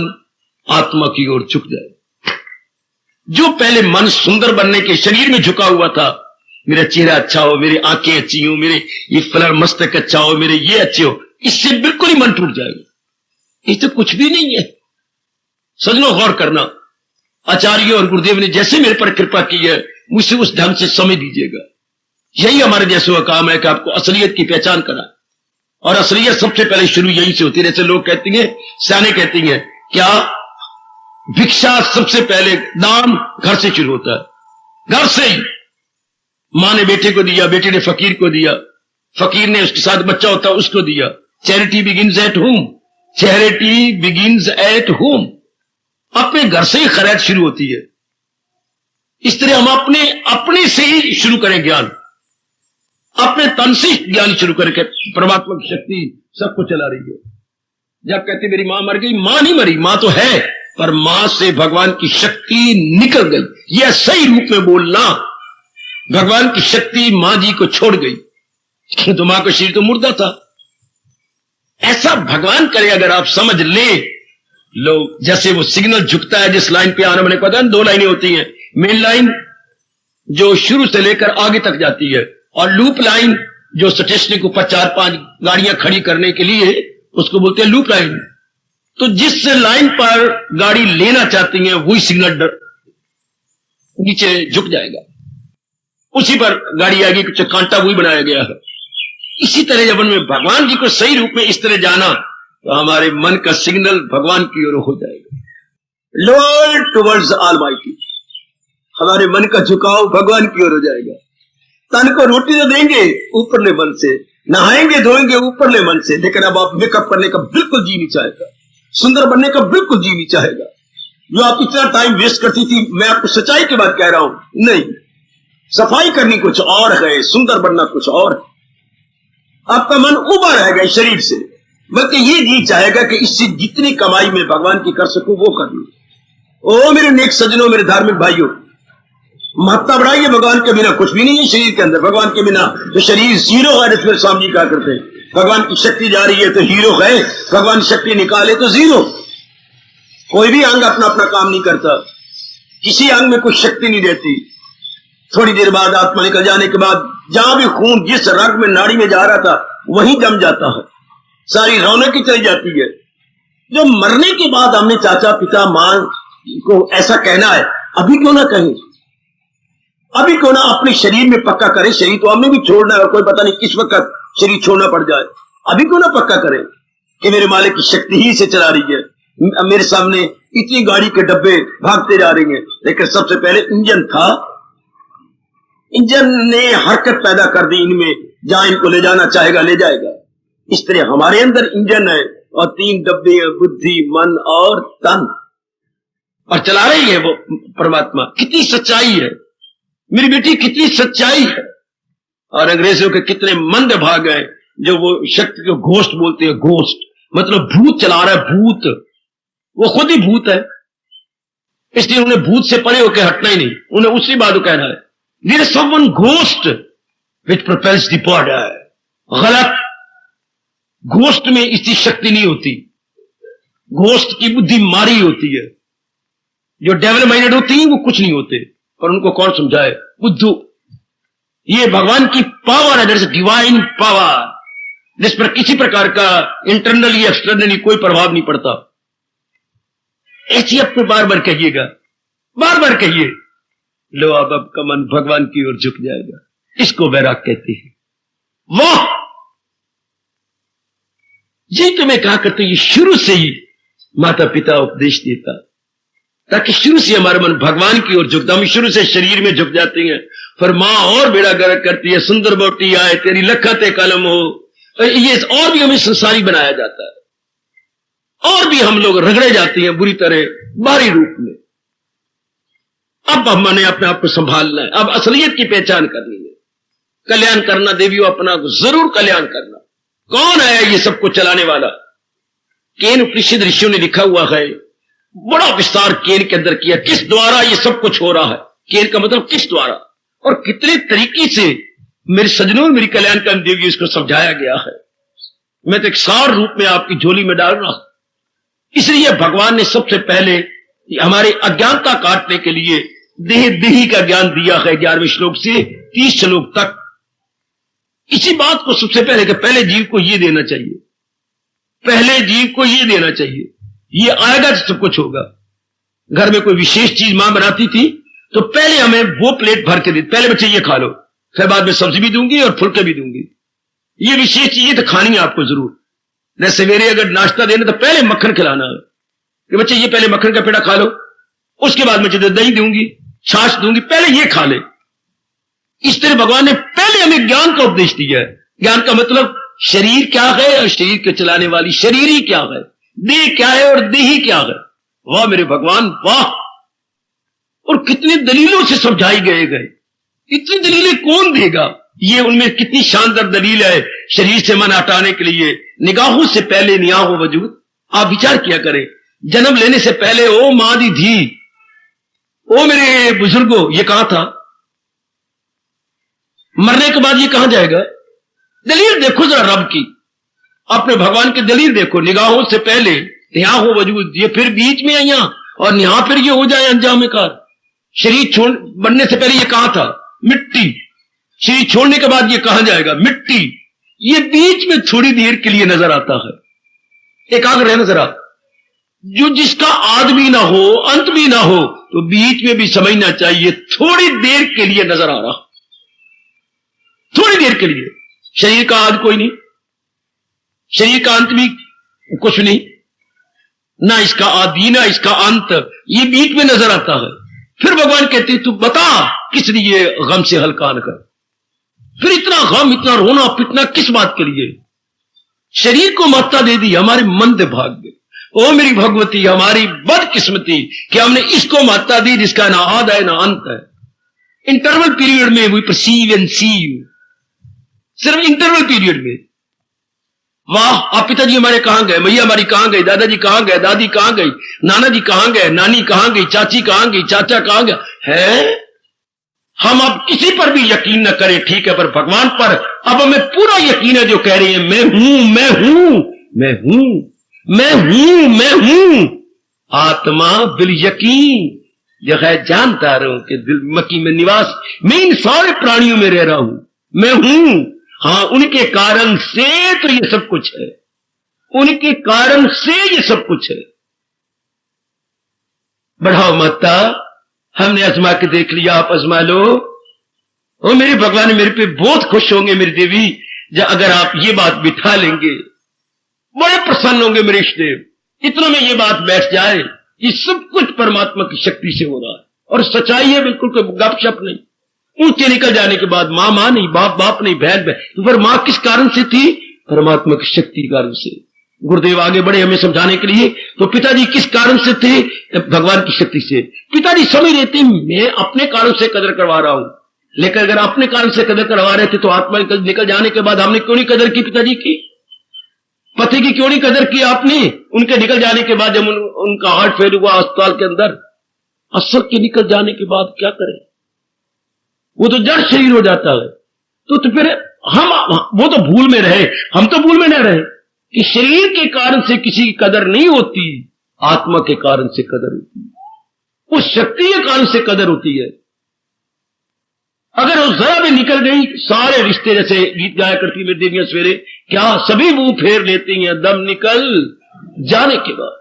आत्मा की ओर झुक जाए। जो पहले मन सुंदर बनने के शरीर में झुका हुआ था, मेरा चेहरा अच्छा हो, मेरी आंखें अच्छी हो, मेरे ये फलर मस्तक अच्छा हो, मेरे ये अच्छे हो, इससे बिल्कुल ही मन टूट जाएगा। ये तो कुछ भी नहीं है। सजनो गौर करना, आचार्य और गुरुदेव ने जैसे मेरे पर कृपा की है, मुझसे उस ढंग से समझ दीजिएगा। यही हमारे जैसों का काम है कि आपको असलियत की पहचान कराए, और असलियत सबसे पहले शुरू यहीं से होती है। जैसे लोग कहती हैं, सियाने कहती हैं, क्या भिक्षा सबसे पहले दान घर से शुरू होता है, घर से ही। मां ने बेटे को दिया, बेटे ने फकीर को दिया, फकीर ने उसके साथ बच्चा होता उसको दिया। Charity begins at home, charity begins at home. अपने घर से ही खैरात शुरू होती है। इस तरह हम अपने से ही शुरू करें ज्ञान, अपने तन से ज्ञान शुरू करके परमात्मा की शक्ति सबको चला रही है। जब कहते मेरी मां मर गई, मां नहीं मरी, मां तो है, पर मां से भगवान की शक्ति निकल गई। यह सही रूप में बोलना, भगवान की शक्ति मां जी को छोड़ गई, तो मां का शरीर तो मुर्दा था। ऐसा भगवान करे अगर आप समझ ले। लोग जैसे वो सिग्नल झुकता है जिस लाइन पे आना, मैंने पता है 2 लाइनें होती हैं, मेन लाइन जो शुरू से लेकर आगे तक जाती है, और लूप लाइन जो स्टेशन को 4-5 गाड़ियां खड़ी करने के लिए, उसको बोलते हैं लूप लाइन। तो जिस लाइन पर गाड़ी लेना चाहती है वही सिग्नल नीचे झुक जाएगा, उसी पर गाड़ी आएगी, कुछ कांटा वही बनाया गया है। इसी तरह जब उनमें भगवान जी को सही रूप में इस तरह जाना, तो हमारे मन का सिग्नल भगवान की ओर हो जाएगा, लॉर्ड टुवर्ड्स ऑलमाइटी। हमारे मन का झुकाव भगवान की ओर हो जाएगा। तन को रोटी तो देंगे ऊपरले मन से, नहाएंगे धोएंगे ऊपरले मन से, लेकिन अब आप मेकअप करने का बिल्कुल जी नहीं चाहेगा, सुंदर बनने का बिल्कुल जी नहीं चाहेगा। जो आप इतना टाइम वेस्ट करती थी, मैं आपको सच्चाई की बात कह रहा हूं, नहीं, सफाई करनी कुछ और है, सुंदर बनना कुछ और है। आपका मन उबा रहेगा इस शरीर से, बल्कि ये जी चाहेगा कि इससे जितनी कमाई में भगवान की कर सकूं वो कर लूं। ओ मेरे नेक सज्जनों, मेरे धार्मिक भाइयों, महत्ता बढ़ाइए। भगवान के बिना कुछ भी नहीं है शरीर के अंदर। भगवान के बिना तो शरीर जीरो है। फिर स्वामी क्या करते हैं, भगवान की शक्ति जा रही है तो हीरो है, भगवान शक्ति निकाले तो जीरो। कोई भी अंग अपना अपना काम नहीं करता, किसी अंग में कुछ शक्ति नहीं रहती। थोड़ी देर बाद आत्मा निकल जाने के बाद जहां भी खून जिस रग में नाड़ी में जा रहा था वहीं जम जाता है, सारी रौनक ही चली जाती है। जो मरने के बाद हमने चाचा पिता मां को ऐसा कहना है, अभी क्यों ना कहें, अभी क्यों ना अपने शरीर में पक्का करें। शरीर तो हमने भी छोड़ना है और कोई पता नहीं किस वक्त शरीर छोड़ना पड़ जाए। अभी क्यों ना पक्का करें कि मेरे मालिक की शक्ति ही से चला रही है। मेरे सामने इतनी गाड़ी के डब्बे भागते जा रही हैं, लेकिन सबसे पहले इंजन था, इंजन ने हरकत पैदा कर दी इनमें, जहां इनको ले जाना चाहेगा ले जाएगा। इस तरह हमारे अंदर इंजन है और 3 डब्बे हैं, बुद्धि मन और तन, और चला रही है वो परमात्मा। कितनी सच्चाई है मेरी बेटी, कितनी सच्चाई है। और अंग्रेजों के कितने मंद भाग हैं जो वो शक्ति को घोस्ट बोलते हैं। घोस्ट मतलब भूत चला रहा है, भूत, वो खुद ही भूत है, इसलिए उन्हें भूत से परे होकर हटना ही नहीं, उन्हें उसी बात को कहना है, there is someone ghost which propels the body. गलत, घोस्ट में इसकी शक्ति नहीं होती, घोस्ट की बुद्धि मारी होती है। जो डेवल माइंडेड होती है वो कुछ नहीं होते, पर उनको कौन समझाए, बुद्धू। ये भगवान की पावर है, जैसे डिवाइन पावर, जिस पर किसी प्रकार का इंटरनली एक्सटर्नली कोई प्रभाव नहीं पड़ता। ऐसी आपको बार बार कहिएगा, बार बार कहिए, लो अब आपका मन भगवान की ओर झुक जाएगा। इसको वैराग कहते हैं। वाह, जी तो मैं कहा करते, ये शुरू से ही माता पिता उपदेश देता, ताकि शुरू से हमारा मन भगवान की ओर झुकता। हम शुरू से शरीर में झुक जाते हैं, फिर मां और बेड़ा गर्क करती है, सुंदर बोटी आए तेरी लखते कलम हो, ये और भी हमें संसारी बनाया जाता है, और भी हम लोग रगड़े जाते हैं बुरी तरह बाहरी रूप में। अब हमने अपने आप को संभालना है, अब असलियत की पहचान करनी है, कल्याण करना देवियों, अपना जरूर कल्याण करना। कौन है ये सबको चलाने वाला? केन उपनिषद ऋषियों ने लिखा हुआ है, बड़ा विस्तार केन के अंदर किया, किस द्वारा ये सब कुछ हो रहा है। केन का मतलब किस द्वारा, और कितने तरीके से मेरे सजनों, मेरी कल्याणकारी देवी, इसको समझाया गया है। मैं तो एक सार रूप में आपकी झोली में डाल रहा हूं। इसलिए भगवान ने सबसे पहले हमारे अज्ञानता काटने के लिए देह देही का ज्ञान दिया है, 11वें श्लोक से 30 श्लोक तक। इसी बात को सबसे पहले कि पहले जीव को ये देना चाहिए, पहले जीव को ये देना चाहिए, ये आएगा तो सब कुछ होगा। घर में कोई विशेष चीज मां बनाती थी तो पहले हमें वो प्लेट भर के दी, पहले बच्चे ये खा लो, फिर बाद में सब्जी भी दूंगी और फुलके भी दूंगी। ये विशेष चीजें तो खानी है आपको जरूर। जैसे सवेरे अगर नाश्ता देना तो पहले मक्खन खिलाना है कि बच्चे ये पहले मक्खन का पेड़ा खा लो, उसके बाद मैं तुझे दही दूंगी, छाछ दूंगी, पहले ये खा ले। इस तरह भगवान ने पहले हमें ज्ञान का उपदेश दिया है। ज्ञान का मतलब शरीर क्या है और शरीर के चलाने वाली शरीर ही क्या है, देह क्या है और देही क्या है। वाह मेरे भगवान वाह, और कितने दलीलों से समझाई गए। इतनी दलीलें कौन देगा? ये उनमें कितनी शानदार दलील है शरीर से मन हटाने के लिए। निगाहों से पहले निगाह हो वजूद। आप विचार किया करें, जन्म लेने से पहले ओ मां दी धी, ओ मेरे बुजुर्गों, ये कहां था? मरने के बाद ये कहां जाएगा? दलील देखो जरा रब की, अपने भगवान की दलील देखो। निगाहों से पहले यहां हो वजूद, ये फिर बीच में है यहां, और यहां फिर ये हो जाए अंजाम कार। शरीर छोड़ बनने से पहले ये कहां था? मिट्टी। शरीर छोड़ने के बाद ये कहां जाएगा? मिट्टी। ये बीच में थोड़ी देर के लिए नजर आता है। एकाग्र रहना जरा, जो जिसका आद भी ना हो अंत भी ना हो, तो बीच में भी समझना चाहिए थोड़ी देर के लिए नजर आ रहा, थोड़ी देर के लिए। शरीर का आद कोई नहीं, शरीर का अंत भी कुछ नहीं, ना इसका आदि ना इसका अंत, ये बीच में नजर आता है। फिर भगवान कहते तू बता किस लिए गम से हल्का न कर। फिर इतना गम, इतना रोना पिटना किस बात के लिए? शरीर को महत्ता दे दी, हमारे मंद भाग्य। ओ मेरी भगवती, हमारी बदकिस्मती कि हमने इसको महत्ता दी जिसका ना आद है ना अंत है। इंटरवल पीरियड में वी परसीव एंड सीव, सिर्फ इंटरवल पीरियड में। वाह, आप पिताजी हमारे कहां गए, मैया हमारी कहां गई, दादाजी कहां गए, दादी कहां गई, नाना जी कहां गए, नानी कहां गई, चाची कहां गई, चाचा कहां गया है? हम अब किसी पर भी यकीन न करें, ठीक है, पर भगवान पर अब हमें पूरा यकीन है, जो कह रही है मैं हूं मैं हूं मैं हूं मैं हूं मैं हूं। आत्मा बिल यकीन, जो है जानता रहूं कि दिल मकी में निवास, मैं इन सारे प्राणियों में रह रहा हूं, मैं हूं। हाँ, उनके कारण से तो ये सब कुछ है, उनके कारण से ये सब कुछ है। बढ़ाओ माता, हमने आजमा के देख लिया, आप आजमा लो। और मेरे भगवान मेरे पे बहुत खुश होंगे मेरी देवी, जब अगर आप ये बात बिठा लेंगे, बड़े प्रसन्न होंगे मेरे इष्टदेव। इतना में ये बात बैठ जाए, ये सब कुछ परमात्मा की शक्ति से हो रहा है, और सच्चाई है, बिल्कुल कोई गपशप नहीं। ऊंचे निकल जाने के बाद मां मां नहीं, बाप बाप नहीं, बहन बहन, तो फिर मां किस कारण से थी? परमात्मा की शक्ति के कारण से। गुरुदेव आगे बढ़े हमें समझाने के लिए, तो पिताजी किस कारण से थे? भगवान की शक्ति से। पिताजी समझ रहे थे मैं अपने कारण से कदर करवा रहा हूं, लेकिन अगर अपने कारण से कदर करवा रहे थे तो आत्मा निकल जाने के बाद हमने क्यों नहीं कदर की पिताजी की? पति की क्यों नहीं कदर की आपने? उनके निकल जाने के बाद जब उनका हार्ट फेल हुआ अस्पताल के अंदर, असर के निकल जाने के बाद क्या करें? वो तो जड़ शरीर हो जाता है। तो फिर हम वो तो भूल में रहे, हम तो भूल में न रहे कि शरीर के कारण से किसी की कदर नहीं होती, आत्मा के कारण से कदर होती है, उस शक्ति के कारण से कदर होती है। अगर वो जरा भी निकल गई, सारे रिश्ते, जैसे गीत गाया करती मेरी देवियां सवेरे, क्या सभी मुंह फेर लेती हैं दम निकल जाने के बाद।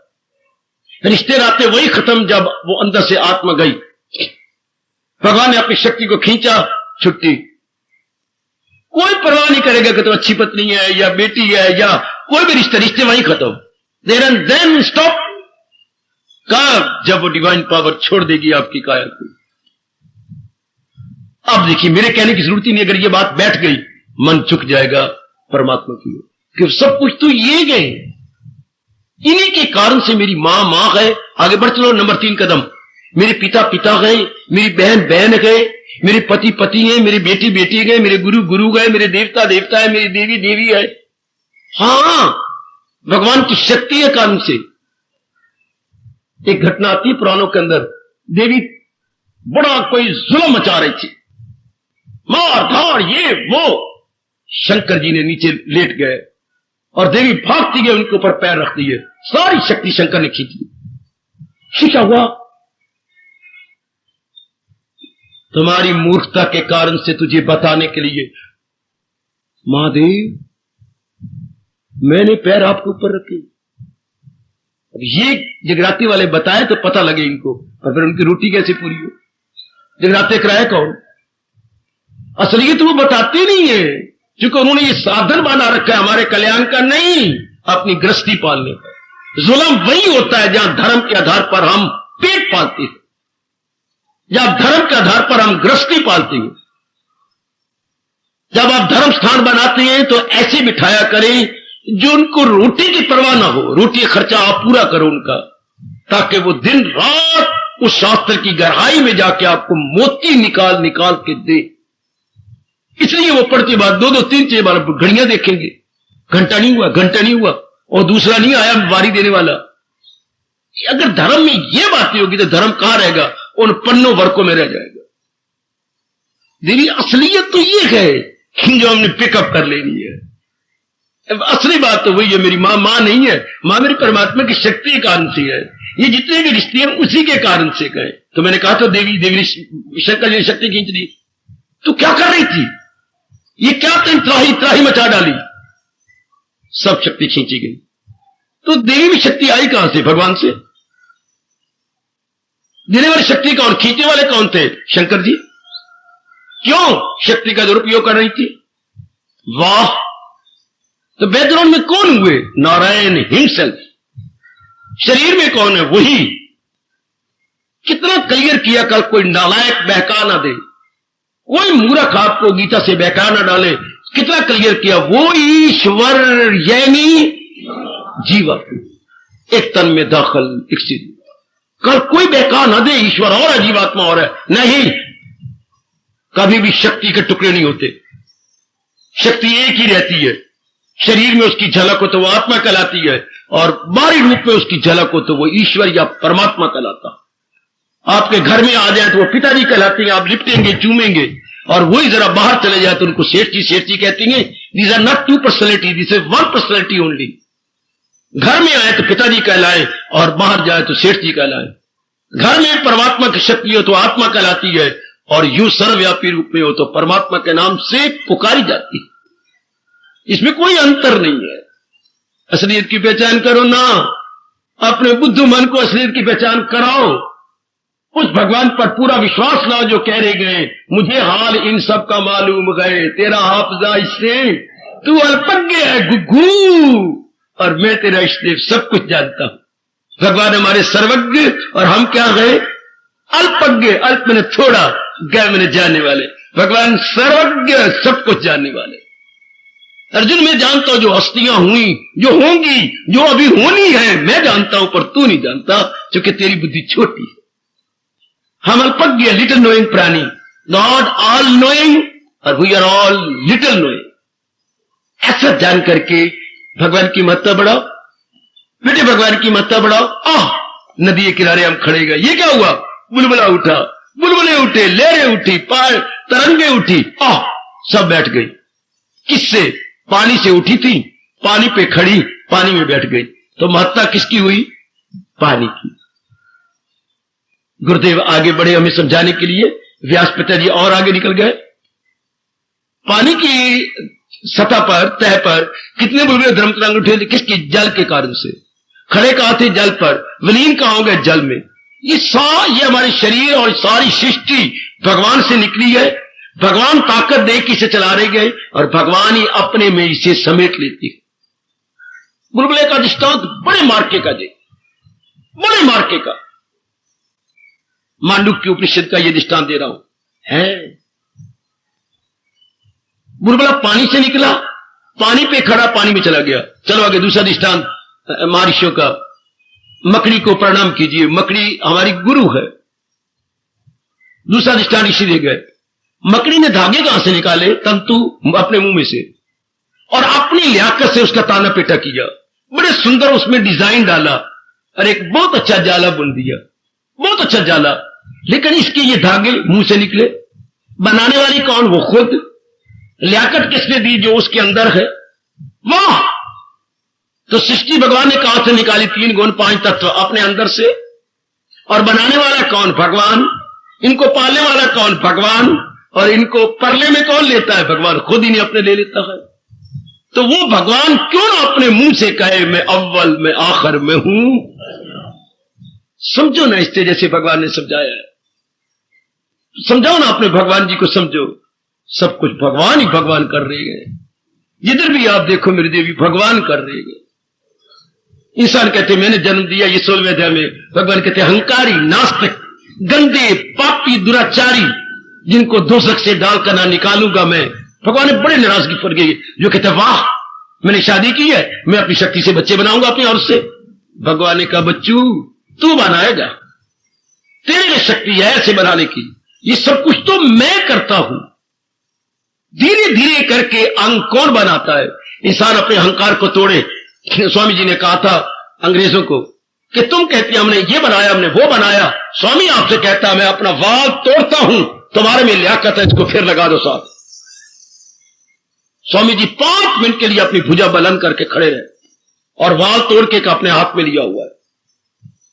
रिश्ते नाते वही खत्म जब वो अंदर से आत्मा गई। भगवान ने अपनी शक्ति को खींचा, छुट्टी। कोई परवाह नहीं करेगा कि तो अच्छी पत्नी है या बेटी है या कोई भी रिश्ते, रिश्ते वहीं खत्म। Then stop. कब? जब वो डिवाइन पावर छोड़ देगी आपकी काया को। अब देखिए, मेरे कहने की जरूरत ही नहीं, अगर ये बात बैठ गई मन झुक जाएगा परमात्मा की ओर, कि सब कुछ तो ये गए, इन्हीं के कारण से मेरी मां गए। आगे बढ़ चलो, नंबर 3 कदम। मेरे पिता गए, मेरी बहन गए, मेरे पति हैं, मेरी बेटी गए, मेरे गुरु गए, मेरे देवता है, मेरी देवी है। हां, भगवान की शक्ति है कारण से। एक घटना आती है पुराणों के अंदर, देवी बड़ा कोई जुल्म मचा रही थी, मार धार ये वो। शंकर जी ने नीचे लेट गए और देवी भागती गई, उनके ऊपर पैर रख दिए, सारी शक्ति शंकर ने खींच ली। क्या हुआ? तुम्हारी मूर्खता के कारण से तुझे बताने के लिए, महादेव मैंने पैर आपके ऊपर रखे। अब ये जगराती वाले बताए तो पता लगे इनको, और फिर उनकी रोटी कैसे पूरी हो? जगराते कराए कौन? असलियत वो बताते नहीं है, क्योंकि उन्होंने ये साधन बना रखा है हमारे कल्याण का नहीं, अपनी गृहस्थी पालने का। जुल्म वही होता है जहां धर्म के आधार पर हम पेट पालते हैं, जब धर्म के आधार पर हम गृहस्थी पालते हैं। जब आप धर्म स्थान बनाते हैं तो ऐसे बिठाया करें जो उनको रोटी की परवाह ना हो, रोटी का खर्चा आप पूरा करो उनका, ताकि वो दिन रात उस शास्त्र की गहराई में जाके आपको मोती निकाल के दे। इसलिए वो पढ़ते बाद 2-2, 3-6 बार घड़ियां देखेंगे, घंटा नहीं हुआ और दूसरा नहीं आया वारी देने वाला। अगर धर्म में ये बातें होगी तो धर्म कहां रहेगा? उन पन्नों वर्कों में रह जाएगा। देवी असलियत तो ये है जो हमने पिकअप कर लेनी है। असली बात तो वही है, मेरी मां नहीं है, मां मेरी परमात्मा की शक्ति के कारण से है। ये जितने भी रिश्ते हैं उसी के कारण से गए। तो मैंने कहा तो देवी शंकर जी ने शक्ति खींच ली। तो क्या कर रही थी? ये क्या त्राही मचा डाली, सब शक्ति खींची गई। तो देवी में शक्ति आई कहां से? भगवान से। देने वाली शक्ति कौन? खींचने वाले कौन थे? शंकर जी। क्यों शक्ति का दुरुपयोग कर रही थी? वाह! तो बैकग्राउंड में कौन हुए? नारायण हिमसेल्फ। शरीर में कौन है? वही। कितना क्लियर किया, कल कोई नालायक बहका ना दे, कोई मूर्ख आपको गीता से बहका ना डाले। कितना क्लियर किया, वो ईश्वर यानी जीवा एक तन में दाखिल विकसित। कल कोई बहका ना दे, ईश्वर और है जीवात्मा और है नहीं। कभी भी शक्ति के टुकड़े नहीं होते, शक्ति एक ही रहती है। शरीर में उसकी झलक हो तो वो आत्मा कहलाती है, और बाहरी रूप में उसकी झलक हो तो वो ईश्वर या परमात्मा कहलाता। आपके घर में आ जाए तो वो पिताजी कहलाते हैं, आप लिपटेंगे चूमेंगे, और वही जरा बाहर चले जाए तो उनको सेठ जी कहती हैं। These are not 2 personality, this is 1 personality only. घर में आए तो पिताजी कहलाए और बाहर जाए तो सेठ जी कहलाए। घर में परमात्मा की शक्ति हो तो आत्मा कहलाती है, और यूं सर्वव्यापी रूप में हो तो परमात्मा के नाम से पुकारी जाती है। इसमें कोई अंतर नहीं है। असलियत की पहचान करो ना, अपने बुद्धू मन को असलियत की पहचान कराओ। उस भगवान पर पूरा विश्वास लाओ जो कह रहे गए, मुझे हाल इन सब का मालूम गए, तेरा हाफजा इससे, तू अल्पज्ञ है गुग्गू, और मैं तेरा इसलिए सब कुछ जानता हूं। भगवान हमारे सर्वज्ञ और हम क्या गए? अल्पज्ञ। अल्प मैंने थोड़ा, गए मैंने जानने वाले। भगवान सर्वज्ञ, सब कुछ जानने वाले। अर्जुन, मैं जानता हूं जो हस्तियां हुई, जो होंगी, जो अभी होनी है, मैं जानता हूं, पर तू नहीं जानता क्योंकि तेरी बुद्धि छोटी है। हम अल्पज्ञ, लिटिल नोइंग प्राणी, गॉड ऑल नोइंग और we are all little knowing. ऐसा जान करके भगवान की महत्ता बढ़ाओ बेटे, भगवान की महत्ता बढ़ाओ। नदी के किनारे हम खड़े गए, ये क्या हुआ? बुलबुला उठा, बुलबुले उठे, लहरें उठी, तरंगे उठी, सब बैठ गई। किससे? पानी से उठी थी, पानी पे खड़ी, पानी में बैठ गई। तो महत्ता किसकी हुई? पानी की। गुरुदेव आगे बढ़े हमें समझाने के लिए, व्यास पिताजी और आगे निकल गए। पानी की सतह पर, तह पर कितने बुलबुले ध्रुव तरंग उठे थे? किसकी? जल के कारण से। खड़े कहां थे? जल पर। विलीन कहां हो गए? जल में। ये हमारे शरीर और सारी सृष्टि भगवान से निकली है। भगवान ताकत दे के इसे चला रहे गए और भगवान ही अपने में इसे समेट लेती है। बुलबुले का दृष्टांत बड़े मार्के का दे, बड़े मार्के का मांडुक्य के उपनिषद का यह दृष्टांत दे रहा हूं है। बुलबुला पानी से निकला, पानी पे खड़ा, पानी में चला गया। चलो आगे दूसरा दृष्टांत महर्षियों का। मकड़ी को प्रणाम कीजिए, मकड़ी हमारी गुरु है। दूसरा दृष्टांत इसी दे गए। मकड़ी ने धागे कहां से निकाले? तंतु अपने मुंह में से, और अपनी लियाकत से उसका ताना पेटा किया, बड़े सुंदर उसमें डिजाइन डाला और एक बहुत अच्छा जाला बुन दिया, बहुत अच्छा जाला। लेकिन इसके ये धागे मुंह से निकले। बनाने वाली कौन? वो खुद। लियाकत किसने दी? जो उसके अंदर है। वाह! तो सृष्टि भगवान ने कहां से निकाली? 3 गुण 5 तत्व अपने अंदर से। और बनाने वाला कौन? भगवान। इनको पालने वाला कौन? भगवान। और इनको परले में कौन लेता है? भगवान खुद इन्हें अपने ले लेता है। तो वो भगवान क्यों ना अपने मुंह से कहे मैं अव्वल, मैं आखिर में हूं। समझो ना, इससे जैसे भगवान ने समझाया है, समझाओ ना अपने भगवान जी को, समझो। सब कुछ भगवान ही भगवान कर रहे हैं। जिधर भी आप देखो मेरी देवी भगवान कर रहे हैं। इंसान कहते मैंने जन्म दिया, ये 16वें अध्याय में भगवान कहते अहंकारी, नास्तिक, गंदे, पापी, दुराचारी, जिनको दोजख से डालकर ना निकालूंगा मैं। भगवान ने बड़े नाराजगी पर गई, जो कहते वाह मैंने शादी की है, मैं अपनी शक्ति से बच्चे बनाऊंगा अपनी और से। भगवान ने कहा बच्चू तू बनाएगा, तेरे में शक्ति है ऐसे बनाने की, ये सब कुछ तो मैं करता हूं। धीरे धीरे करके अंग कौन बनाता है? इंसान अपने अहंकार को तोड़े। स्वामी जी ने कहा था अंग्रेजों को कि तुम कहती हमने ये बनाया, हमने वो बनाया। स्वामी आपसे कहता मैं अपना वाल तोड़ता हूं, तुम्हारे में लियाकत है, इसको फिर लगा दो साथ। स्वामी जी 5 मिनट के लिए अपनी भुजा बुलंद करके खड़े रहे और वाल तोड़ के अपने हाथ में लिया हुआ है।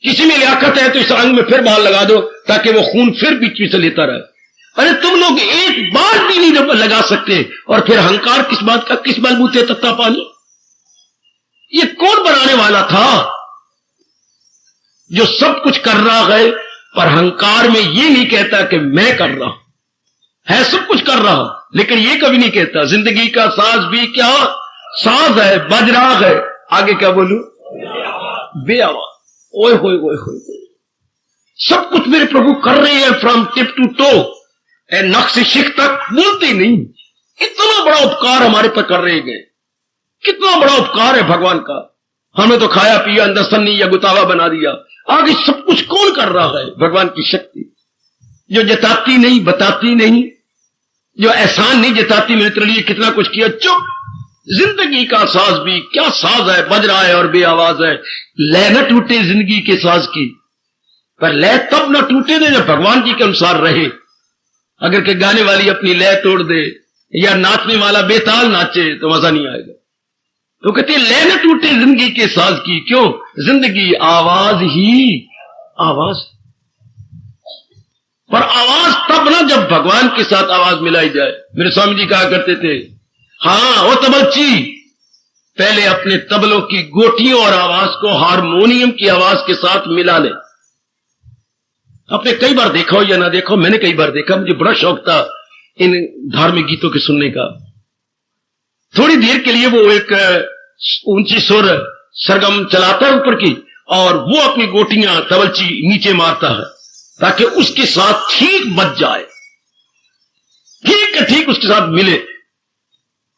किसी में लियाकत है तो इस अंग में फिर बाल लगा दो ताकि वो खून फिर बीच में से लेता रहे। अरे तुम लोग एक बार भी नहीं लगा सकते, और फिर अहंकार किस बात का? किस बलबूते तत्ता पानी? ये कौन बनाने वाला था जो सब कुछ कर रहा है, पर अहंकार में ये नहीं कहता कि मैं कर रहा हूं, है सब कुछ कर रहा हूं, लेकिन ये कभी नहीं कहता जिंदगी का साज भी क्या साज है, बज रहा है। आगे क्या बोलूं? बेआवाज। ओए होए होए होए, सब कुछ मेरे प्रभु कर रहे हैं फ्रॉम टिप टू टो, नख से शिख तक, बोलते नहीं। कितना बड़ा उपकार हमारे पर कर रहे हैं, कितना बड़ा उपकार है भगवान का। हमें तो खाया पिया, अंदर सन्नी या गुतावा बना दिया। आगे सब कुछ कौन कर रहा है? भगवान की शक्ति, जो जताती नहीं, बताती नहीं, जो एहसान नहीं जताती, मेरे तेरे लिए कितना कुछ किया। चुप। जिंदगी का साज भी क्या साज है, बज रहा है और बेआवाज है। लय न टूटे जिंदगी के साज की, पर लय तब न टूटे दे जब भगवान जी के अनुसार रहे। अगर के गाने वाली अपनी लय तोड़ दे या नाचने वाला बेताल नाचे तो मजा नहीं आएगा। तो कहते लय न टूटे जिंदगी के साज की, क्यों? जिंदगी आवाज ही आवाज, पर आवाज तब ना जब भगवान के साथ आवाज मिलाई जाए। मेरे स्वामी जी कहा करते थे, हाँ वो तबलची पहले अपने तबलों की गोटियों और आवाज को हारमोनियम की आवाज के साथ मिला ले। आपने कई बार देखा हो या ना देखा हो, मैंने कई बार देखा। मुझे बड़ा शौक था इन धार्मिक गीतों के सुनने का। थोड़ी देर के लिए वो एक ऊंची सुर सरगम चलाता है ऊपर की, और वो अपनी गोटियां तबलची नीचे मारता है ताकि उसके साथ ठीक बज जाए, ठीक उसके साथ मिले।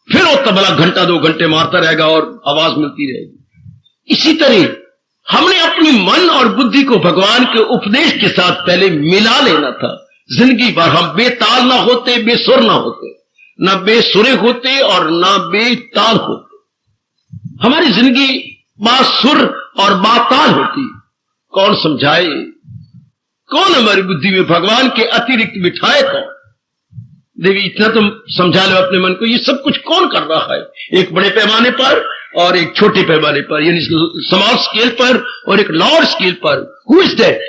फिर वो तबला घंटा 2 घंटे मारता रहेगा और आवाज मिलती रहेगी। इसी तरह हमने अपनी मन और बुद्धि को भगवान के उपदेश के साथ पहले मिला लेना था। जिंदगी भर हम बेताल ना होते, बेसुर ना होते, ना बेसुरे होते और ना बेताल होते। हमारी जिंदगी बासुर और बाताल होती। कौन समझाए? कौन हमारी बुद्धि में भगवान के अतिरिक्त बिठाए? कौन? देवी इतना तुम समझा लो अपने मन को, ये सब कुछ कौन कर रहा है? एक बड़े पैमाने पर और एक छोटे पैमाने पर, यानी स्मॉल स्केल पर और एक लार्ज स्केल पर। Who is that?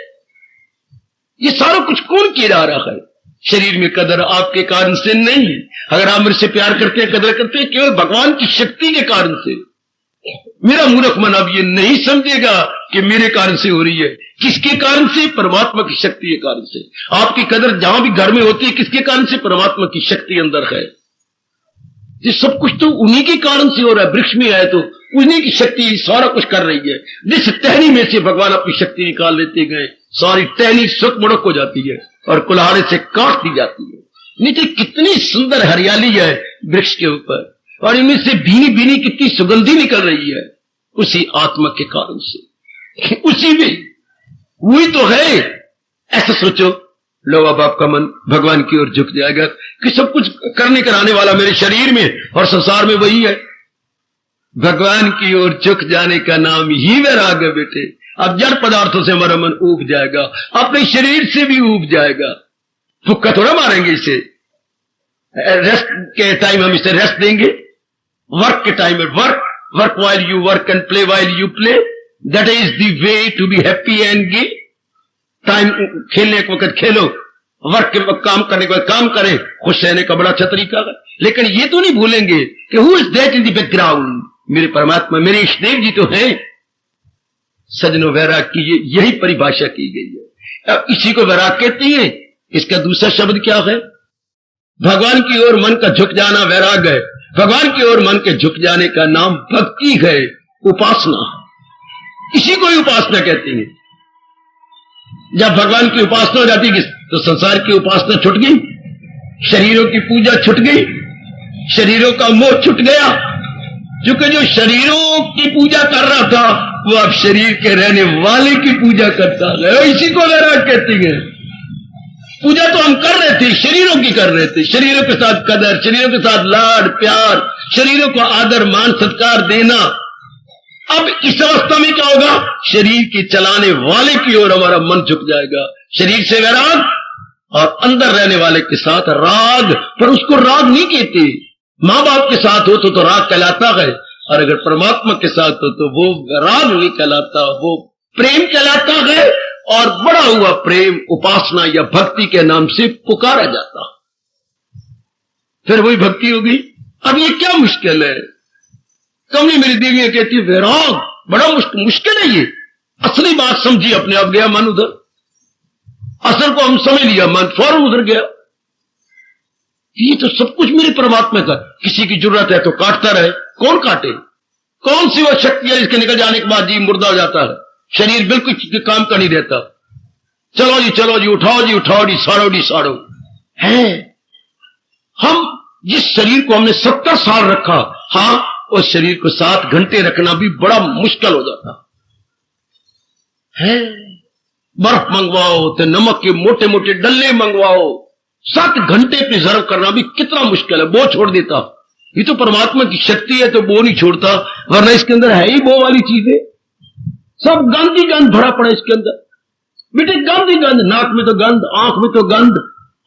ये सारा कुछ कौन किया जा रहा है? शरीर में कदर आपके कारण से नहीं है। अगर आप मेरे से प्यार करते हैं, कदर करते हैं, केवल भगवान की शक्ति के कारण से। मेरा मूर्ख मन अब ये नहीं समझेगा कि मेरे कारण से हो रही है। किसके कारण से? परमात्मा की शक्ति के कारण से। आपकी कदर जहां भी घर में होती है, किसके कारण से? परमात्मा की शक्ति अंदर है। ये सब कुछ तो उन्हीं के कारण से हो रहा है। वृक्ष में आए तो उन्हीं की शक्ति सारा कुछ कर रही है। जिस टहनी में से भगवान अपनी शक्ति निकाल लेते गए, सारी टहनी सुख मुड़क हो जाती है और कुल्हाड़े से काट दी जाती है। नीचे कितनी सुंदर हरियाली है वृक्ष के ऊपर, और इनमें से भीनी भीनी कितनी सुगंधी निकल रही है, उसी आत्मा के कारण से। उसी में वही तो है। ऐसा सोचो, लो अब आपका मन भगवान की ओर झुक जाएगा कि सब कुछ करने कराने वाला मेरे शरीर में और संसार में वही है। भगवान की ओर झुक जाने का नाम ही वैराग है बेटे। अब जड़ पदार्थों से हमारा मन ऊब जाएगा, अपने शरीर से भी ऊब जाएगा। भुक्का थोड़ा मारेंगे इसे। रेस्ट के टाइम हम इसे रेस्ट देंगे, वर्क के टाइम में work, work while you work and play while you play, that is the way to be happy and gay. Time खेलने के वक्त खेलो, वर्क के वक्त काम करने के वक्त काम करें, खुश रहने का बड़ा अच्छा तरीका है। लेकिन ये तो नहीं भूलेंगे कि who is that in the background, मेरे परमात्मा, मेरे इष्टदेव जी तो हैं। सजनो, वैराग की यही परिभाषा की गई है। अब इसी को वैराग कहती है। इसका दूसरा शब्द क्या है? भगवान की ओर मन का झुक जाना वैराग है। भगवान की ओर मन के झुक जाने का नाम भक्ति है, उपासना। इसी को ही उपासना कहती है। जब भगवान की उपासना हो जाती है तो संसार की उपासना छूट गई, शरीरों की पूजा छूट गई, शरीरों का मोह छूट गया। क्योंकि जो शरीरों की पूजा कर रहा था वो अब शरीर के रहने वाले की पूजा करता है। इसी को वैराग कहती है। पूजा तो हम कर रहे थे, शरीरों की कर रहे थे, शरीरों के साथ कदर, शरीरों के साथ लाड प्यार, शरीरों को आदर मान सत्कार देना। अब इस अवस्था में क्या होगा? शरीर के चलाने वाले की ओर हमारा मन झुक जाएगा। शरीर से वैराग और अंदर रहने वाले के साथ राग। पर उसको राग नहीं कहते। मां बाप के साथ हो तो राग कहलाता है, और अगर परमात्मा के साथ हो तो वो राग नहीं कहलाता, वो प्रेम कहलाता है। और बड़ा हुआ प्रेम उपासना या भक्ति के नाम से पुकारा जाता, फिर वही भक्ति होगी। अब ये क्या मुश्किल है? कमी मेरी देवियां कहती है वैराग बड़ा मुश्किल है। ये असली बात समझी, अपने आप गया मन उधर। असल को हम समझ लिया, मन फौरन उधर गया। ये तो सब कुछ मेरे परमात्मा का। किसी की जरूरत है तो काटता रहे, कौन काटे? कौन सी वो शक्ति है जिसके निकल जाने के बाद जीव मुर्दा हो जाता है, शरीर बिल्कुल काम का नहीं रहता। चलो जी उठाओ जी साड़ो है। हम जिस शरीर को हमने 70 साल रखा, हाँ, उस शरीर को 7 घंटे रखना भी बड़ा मुश्किल हो जाता है। बर्फ मंगवाओ तो नमक के मोटे मोटे डल्ले मंगवाओ, 7 घंटे प्रिजर्व करना भी कितना मुश्किल है। वो छोड़ देता। ये तो परमात्मा की शक्ति है तो वो नहीं छोड़ता, वरना इसके अंदर है ही वो वाली चीजें। सब गंद ही गंध भरा पड़ा इसके अंदर बेटे, गंद ही गंध। नाक में तो गंध, आंख में तो गंध,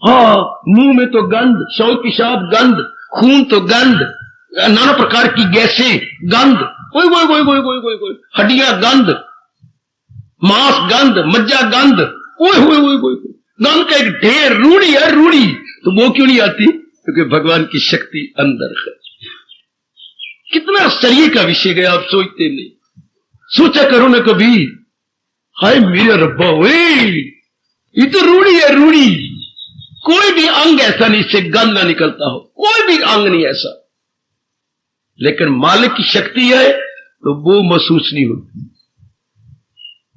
हाँ, मुंह में तो गंध, शौच पेशाब गंध, खून तो गंध, नाना प्रकार की गैसें गंध, कोई हड्डियां गंध, मांस गंध, मज्जा गंध, गंध का एक ढेर। रूढ़ी है रूढ़ी, तो वो क्यों नहीं आती? क्योंकि भगवान की शक्ति अंदर है। कितना आश्चर्य का विषय गया, आप सोचते नहीं। सोचा करो ना कभी, हाय मेरे रब्बा, ये तो रूढ़ी है रूढ़ी। कोई भी अंग ऐसा नहीं इससे गंध ना निकलता हो, कोई भी अंग नहीं ऐसा। लेकिन मालिक की शक्ति है तो वो महसूस नहीं होती,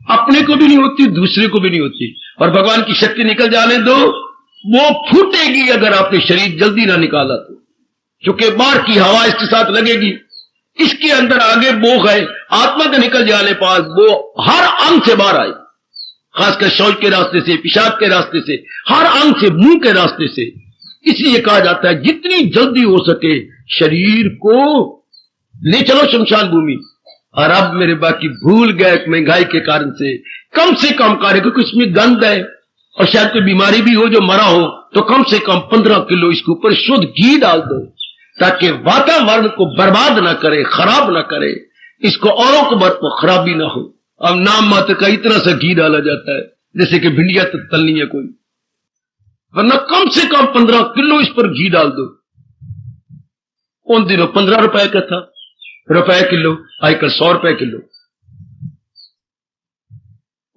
अपने को भी नहीं होती, दूसरे को भी नहीं होती। और भगवान की शक्ति निकल जाने दो, वो फूटेगी अगर आपने शरीर जल्दी ना निकाला तो। क्योंकि बाहर की हवा इसके साथ लगेगी, इसके अंदर आगे वो है, आत्मा के निकल जाने पास वो हर अंग से बाहर आए, खासकर शौच के रास्ते से, पेशाब के रास्ते से, हर अंग से, मुंह के रास्ते से। इसलिए कहा जाता है जितनी जल्दी हो सके शरीर को ले चलो शमशान भूमि। और अब मेरे बाकी भूल गए महंगाई के कारण से कम कार्य, क्योंकि इसमें गंध है और शायद कोई बीमारी भी हो जो मरा हो, तो कम से कम 15 किलो इसके ऊपर शुद्ध घी डाल दो, ताकि वातावरण को बर्बाद ना करे, खराब ना करे, इसको औरों को खराबी ना हो। अब नाम मात्र का इतना सा घी डाला जाता है, जैसे कि भिंडिया तलनी है कोई, वरना कम से कम 15 किलो इस पर घी डाल दो। उन दिनों 15 रुपए का था रुपए किलो, आजकल 100 रुपए किलो।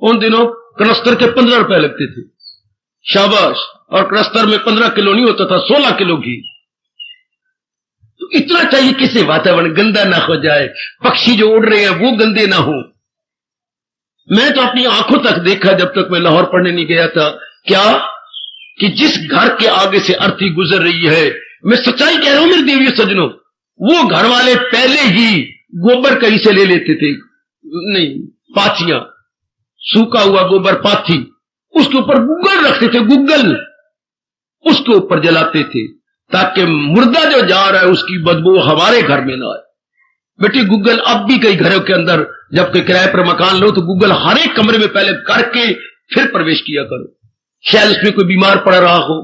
उन दिनों कनस्तर के 15 रुपए लगते थे, शाबाश। और कनस्तर में 15 किलो नहीं होता था, 16 किलो घी। तो इतना चाहिए किसी वातावरण गंदा ना हो जाए, पक्षी जो उड़ रहे हैं वो गंदे ना हो। मैं तो अपनी आंखों तक देखा जब तक मैं लाहौर पढ़ने नहीं गया था, क्या कि जिस घर के आगे से अर्थी गुजर रही है, मैं सच्चाई कह रहा हूं मेरे देवी सज्जनों, वो घर वाले पहले ही गोबर कहीं से ले लेते थे, नहीं पाथियां, सूखा हुआ गोबर पाथी, उसके ऊपर गुग्गल रखते थे, गुग्गल उसके ऊपर जलाते थे ताकि मुर्दा जो जा रहा है उसकी बदबू हमारे घर में ना आए। बेटी गुग्गल अब भी कई घरों के अंदर जब कोई किराए पर मकान लो तो गुग्गल हर एक कमरे में पहले करके फिर प्रवेश किया करो। शायद उसमें कोई बीमार पड़ रहा हो,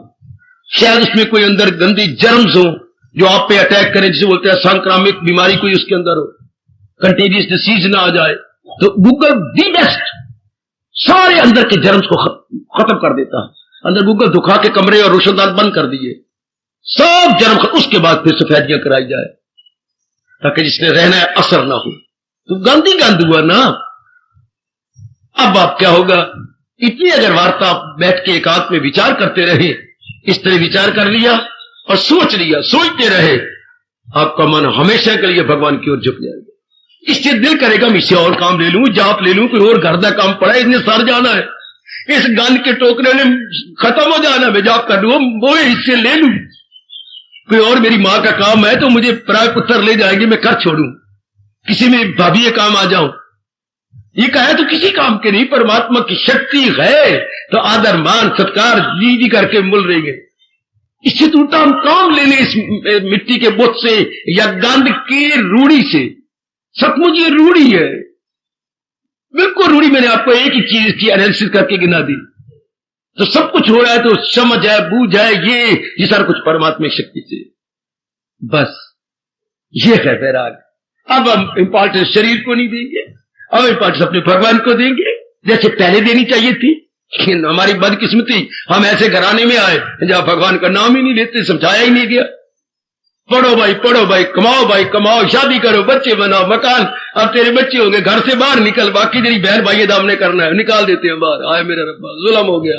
शायद उसमें कोई अंदर गंदी जर्म्स हो जो आप पे अटैक करें, जिसे बोलते हैं संक्रामक बीमारी कोई उसके अंदर हो, कंटेजियस डिसीज ना आ जाए। तो गूगल दी बेस्ट सारे अंदर के जर्म्स को खत्म कर देता है। अंदर गूगल दुखा के कमरे और रोशनदान बंद कर दिए, सब जर्म, उसके बाद फिर सफेदियां कराई जाए ताकि जिसने रहना है असर ना हो। तो गांधी गंद हुआ ना। अब आप क्या होगा, इतनी अगर वार्ता आप बैठ के एकांत में विचार करते रहे, इस तरह विचार कर लिया और सोच लिया, सोचते रहे, आपका मन हमेशा के लिए भगवान की ओर झुक जाएगा। इससे दिल करेगा मैं इसे और काम ले लूं, जाप ले लूं, कोई और घर का काम पड़ा है, इतने सर जाना है, इस गंद के टोकरे ने खत्म हो जाना, मैं जाप कर लूं, वो इससे ले लूं, कोई और मेरी मां का काम है तो मुझे प्राय पुत्र ले जाएंगे, मैं कर छोड़ूं, किसी में भाभी ये काम आ जाऊं। ये कहे तो किसी काम के नहीं, परमात्मा की शक्ति है तो आदर मान सत्कार जी जी करके मिल रही है। इससे तो उल्टा हम काम ले लें इस मिट्टी के बुत से या गंद की रूढ़ी से। सचमुच ये रूढ़ी है, बिल्कुल रूढ़ी। मैंने आपको एक ही चीज की एनालिसिस करके गिना दी, तो सब कुछ हो रहा है तो समझ है, बूझ है, ये सारा कुछ परमात्मा की शक्ति से। बस ये है वैराग। अब हम इंपॉर्टेंस शरीर को नहीं देंगे, अब इंपॉर्टेंस अपने भगवान को देंगे जैसे पहले देनी चाहिए थी। हमारी बदकिस्मती, हम ऐसे घराने में आए जहां भगवान का नाम ही नहीं लेते, समझाया ही नहीं गया। पढ़ो भाई, कमाओ भाई कमाओ, शादी करो, बच्चे बनाओ, मकान, अब तेरे बच्चे हो गए, घर से बाहर निकल, बाकी तेरी बहन भाई दाम ने करना है, निकाल देते हैं बाहर। आए मेरा रब्बा, जुल्म हो गया,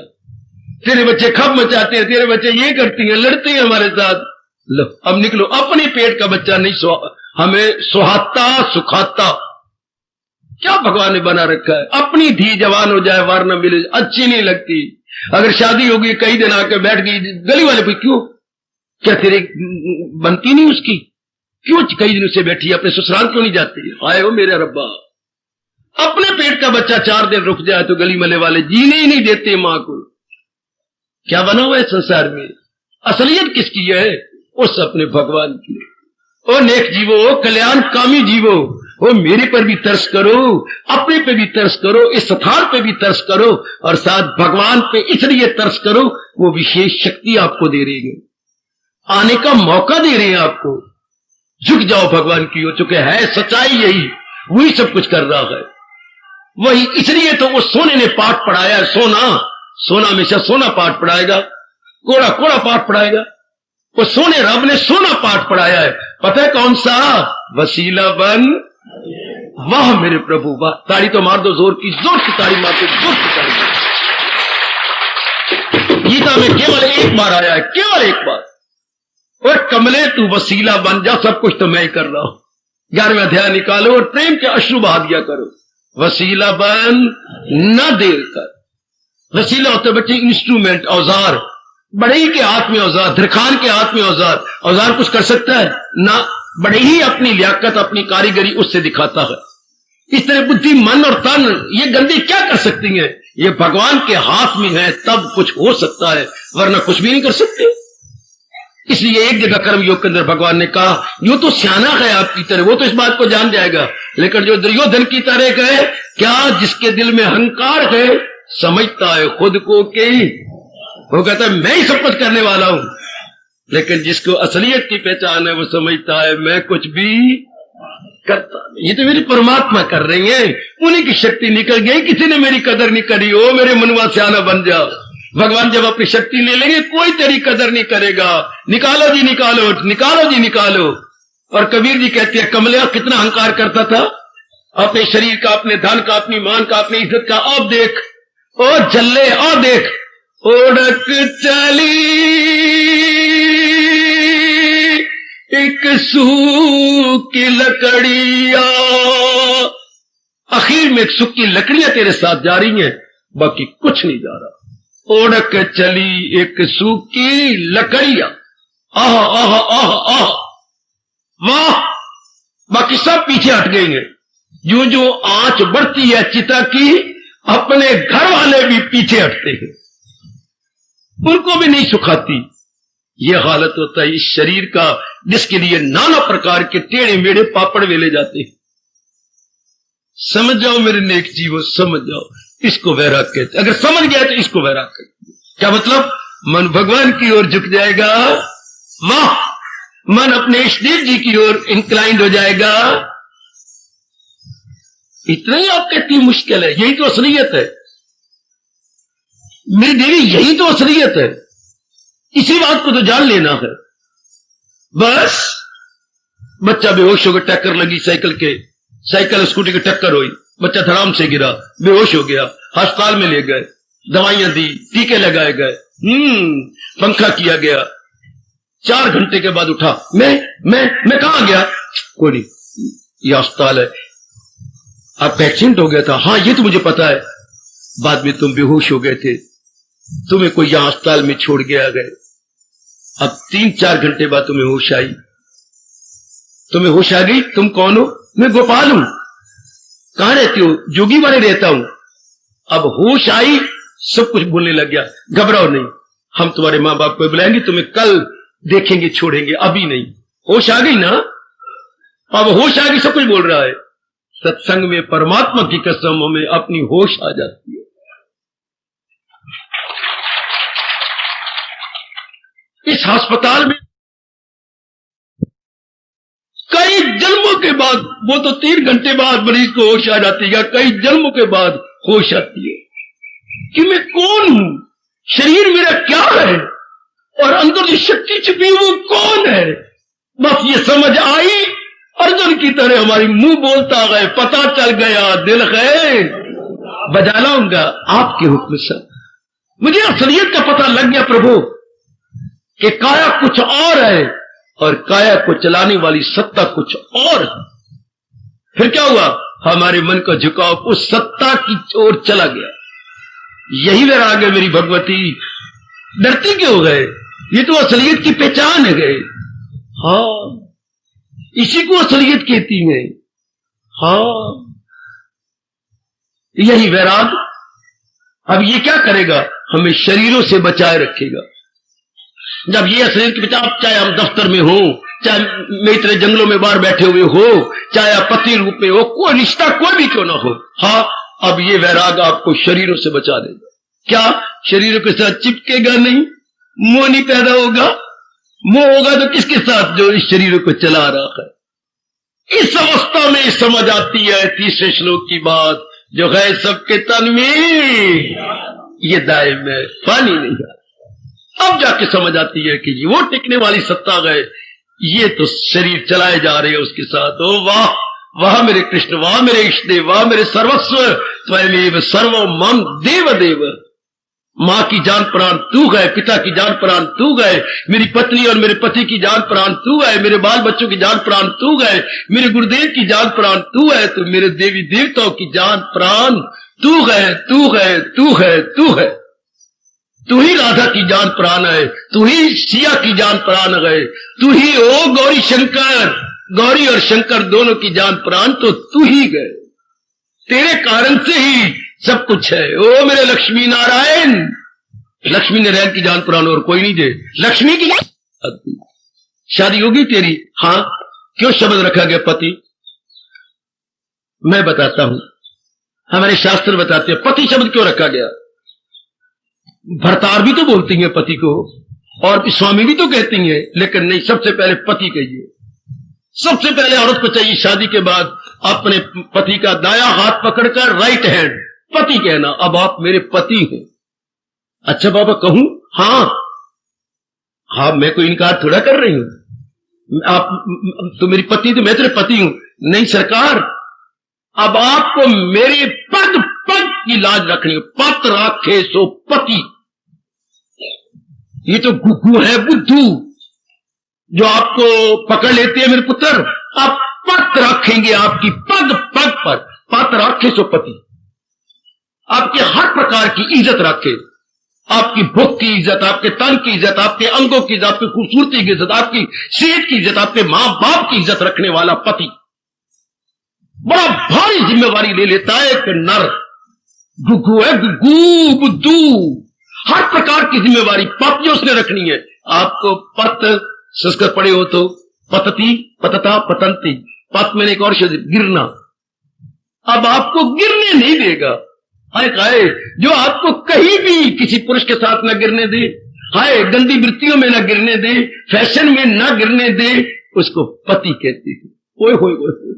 तेरे बच्चे खप मचाते हैं, तेरे बच्चे ये करती हैं, लड़ते हैं हमारे साथ। लो अब निकलो, अपने पेट का बच्चा नहीं हमें सुहाता सुखाता क्या भगवान ने बना रखा है। अपनी धी जवान हो जाए वार न मिले, अच्छी नहीं लगती। अगर शादी होगी कई दिन आके बैठ गई गली वाले पे, क्यों क्या तेरे बनती नहीं उसकी, क्यों कई दिन से बैठी, अपने ससुराल क्यों नहीं जाती? आए हो मेरे रब्बा, अपने पेट का बच्चा 4 दिन रुक जाए तो गली मले वाले जीने ही नहीं देते मां को। क्या बना हुआ है संसार में? असलियत किसकी है? उस अपने भगवान की। ओ नेक जीवो, कल्याण कामी जीवो, ओ मेरे पर भी तरस करो, अपने पे भी तरस करो, इस स्थान पे भी तरस करो, और साथ भगवान पे इसलिए तरस करो वो विशेष शक्ति आपको दे रही है, आने का मौका दे रहे हैं आपको। झुक जाओ भगवान की ओर, चुके है सच्चाई यही, वही सब कुछ कर रहा है वही। इसलिए तो वो सोने ने पाठ पढ़ाया है, सोना हमेशा सोना पाठ पढ़ाएगा, कोड़ा कोड़ा पाठ पढ़ाएगा। वो सोने रब ने सोना पाठ पढ़ाया है, पता है कौन सा? वसीला बन। वाह मेरे प्रभु वाह, ताड़ी तो मार दो जोर की, जोर की ताड़ी मार दो, जोर की ताड़ी। गीता में केवल एक बार आया है, केवल एक बार, और कमले तू वसीला बन जा, सब कुछ तो मैं ही कर रहा हूं। 11वां अध्याय निकालो और प्रेम के अश्रु बहा दिया करो। वसीला बन, न देर कर। वसीला होते बच्चे इंस्ट्रूमेंट, औजार, बड़े ही के हाथ में औजार, धरखान के हाथ में औजार। औजार कुछ कर सकता है ना, बड़े ही अपनी लियाकत अपनी कारीगरी उससे दिखाता है। इस तरह बुद्धि मन और तन ये गंदी क्या कर सकती हैं? ये भगवान के हाथ में है तब कुछ हो सकता है, वरना कुछ भी नहीं कर सकते। इसलिए एक जगह कर्म योग के अंदर भगवान ने कहा, यो तो सियाना है आपकी तरह, वो तो इस बात को जान जाएगा, लेकिन जो दुर्योधन की तरह है, क्या जिसके दिल में अहंकार है, समझता है खुद को कि वो कहता है मैं ही सब कुछ करने वाला हूं, लेकिन जिसको असलियत की पहचान है वो समझता है मैं कुछ भी करता नहीं, ये तो मेरी परमात्मा कर रही है, उन्हीं की शक्ति निकल गई, किसी ने मेरी कदर नहीं करी। ओ मेरे मनवा सियाना बन जा, भगवान जब अपनी शक्ति ले लेंगे कोई तेरी कदर नहीं करेगा। निकालो जी निकालो, निकालो जी निकालो। और कबीर जी कहते हैं कमलिया कितना अहंकार करता था अपने शरीर का, अपने धन का, अपनी मान का, अपनी इज्जत का। अब देख ओ जल्ले, ओ देख ओढ़क चली एक सूखी लकड़िया। आखिर में एक सूखी लकड़ियां तेरे साथ जा रही हैं, बाकी कुछ नहीं जा रहा। ओढ़क चली एक सूखी लकड़िया। आह आह आह आह वाह, बाकी सब पीछे हट गए हैं। जो जो आंच बढ़ती है चिता की, अपने घर वाले भी पीछे हटते हैं, उनको भी नहीं सुखाती। यह हालत होता है इस शरीर का, जिसके लिए नाना प्रकार के टेढ़े मेढ़े पापड़ वेले जाते हैं। समझ जाओ मेरे नेक जीवो, समझ जाओ, इसको वैराग कहते। अगर समझ गया तो इसको वैराग कहते। क्या मतलब? मन भगवान की ओर झुक जाएगा, वाह, मन अपने इष्टदेव जी की ओर इंक्लाइंड हो जाएगा। इतना ही आप कहती मुश्किल है? यही तो असलियत है मेरी देवी, यही तो असलियत है। इसी बात को तो जान लेना है। बस बच्चा बेहोश होकर टक्कर लगी साइकिल स्कूटी की टक्कर हुई, बच्चा धड़ाम से गिरा, बेहोश हो गया, अस्पताल में ले गए, दवाइयां दी, टीके लगाए गए, पंखा किया गया। 4 घंटे के बाद उठा, मैं कहां गया? कोई नहीं, यह अस्पताल है, आपका एक्सीडेंट हो गया था। हाँ ये तो मुझे पता है, बाद में तुम बेहोश हो गए थे, तुम्हें कोई यहां अस्पताल में छोड़ गया गए। अब 3-4 घंटे बाद तुम्हें होश आई। तुम्हें होश आ गई, तुम कौन हो? मैं गोपाल हूं। कहां रहती हो? जोगी वाले रहता हूं। अब होश आई, सब कुछ बोलने लग गया। घबराओ नहीं, हम तुम्हारे मां बाप को बुलाएंगे, तुम्हें कल देखेंगे, छोड़ेंगे, अभी नहीं। होश आ गई ना? अब होश आ गई, सब कुछ बोल रहा है। सत्संग में परमात्मा की कसम हमें अपनी होश आ जाती है। इस अस्पताल में कई जन्मों के बाद, वो तो 3 घंटे बाद मरीज को होश आ जाती है, कई जन्मों के बाद होश आती है कि मैं कौन हूं, शरीर मेरा क्या है, और अंदर जो शक्ति छुपी वो कौन है। बस ये समझ आई, अर्जुन की तरह हमारी मुंह बोलता गए, पता चल गया, दिल गए, बजा लाऊंगा आपके हुक्म से। मुझे असलियत का पता लग गया प्रभु कि काया कुछ और है और काया को चलाने वाली सत्ता कुछ और है। फिर क्या हुआ? हमारे मन का झुकाव उस सत्ता की ओर चला गया। यही वैराग है मेरी भगवती। डरती क्यों गए? ये तो असलियत की पहचान है गए। हाँ, इसी को असलियत कहती है। हाँ, यही वैराग। अब ये क्या करेगा? हमें शरीरों से बचाए रखेगा। जब ये असलियत की पहचान, चाहे हम दफ्तर में हो, चाहे मेरी तरह जंगलों में बाहर बैठे हुए हो, चाहे आप पति रूप में हो, कोई रिश्ता कोई भी क्यों ना हो, हाँ, अब ये वैराग आपको शरीरों से बचा देगा। क्या शरीरों के साथ चिपकेगा नहीं, मोह नहीं पैदा होगा। मोह होगा तो किसके साथ? जो इस शरीरों को चला रहा है। इस अवस्था में समझ आती है 30वें श्लोक की बात, जो है सबके तन में ये दायम है, पानी नहीं है। अब जाके समझ आती है कि वो टिकने वाली सत्ता गए, ये तो शरीर चलाए जा रहे हैं उसके साथ। ओ वाह वाह मेरे कृष्ण, वाह मेरे इष्टदेव, वाह मेरे सर्वस्व, त्वमेव सर्वं मम देव देव। मां की जान प्राण तू गए, पिता की जान प्राण तू गए, मेरी पत्नी और मेरे पति की जान प्राण तू गए, मेरे बाल बच्चों की जान प्राण तू गए, मेरे गुरुदेव की जान प्राण तू है, तो मेरे देवी देवताओं की जान प्राण तू गए, तू है, तू है, तू है। तू ही राधा की जान प्राण है, तू ही सिया की जान प्राण है, तू ही ओ गौरी शंकर, गौरी और शंकर दोनों की जान प्राण तो तू ही गए। तेरे कारण से ही सब कुछ है। ओ मेरे लक्ष्मी नारायण, लक्ष्मी नारायण की जान प्राण और कोई नहीं दे। लक्ष्मी की शादी होगी तेरी? हाँ। क्यों शब्द रखा गया पति? मैं बताता हूं, हमारे शास्त्र बताते हैं पति शब्द क्यों रखा गया। भरतार भी तो बोलती हैं पति को, और स्वामी भी तो कहती हैं, लेकिन नहीं, सबसे पहले पति कहिए। सबसे पहले औरत को चाहिए शादी के बाद अपने पति का दाया हाथ पकड़कर राइट हैंड पति कहना, अब आप मेरे पति हैं। अच्छा बाबा कहूं? हाँ हाँ, मैं कोई इनकार थोड़ा कर रही हूं। आप तो मेरी पत्नी, तो मैं तेरे पति हूं। नहीं सरकार, अब आपको मेरे पद पद की लाज रखनी है। पत राखे सो पति। ये तो गुग्गू है, बुद्धू, जो आपको पकड़ लेते हैं मेरे पुत्र। आप पत रखेंगे आपकी पद पद पर। पत राखे सो पति। आपकी हर प्रकार की इज्जत रखे। आपकी भूख की इज्जत, आपके तन की इज्जत, आपके अंगों की इज्जत, आपकी खूबसूरती की इज्जत, आपकी सेहत की इज्जत, आपके मां बाप की इज्जत रखने वाला पति बड़ा भारी जिम्मेवारी ले लेता है। कि नर गुग्गू है, गुग्गू बुद्धू, हर प्रकार की जिम्मेवारी पति उसने रखनी है। आपको पत, संस्कृत पढ़े हो तो पतती, पतता, पतंती। पत मैंने एक और शब्द, गिरना। अब आपको गिरने नहीं देगा। हाय हाय, जो आपको कहीं भी किसी पुरुष के साथ न गिरने दे, हाय गंदी वृत्तियों में न गिरने दे, फैशन में न गिरने दे, उसको पति कहते हैं। ओए होए होए।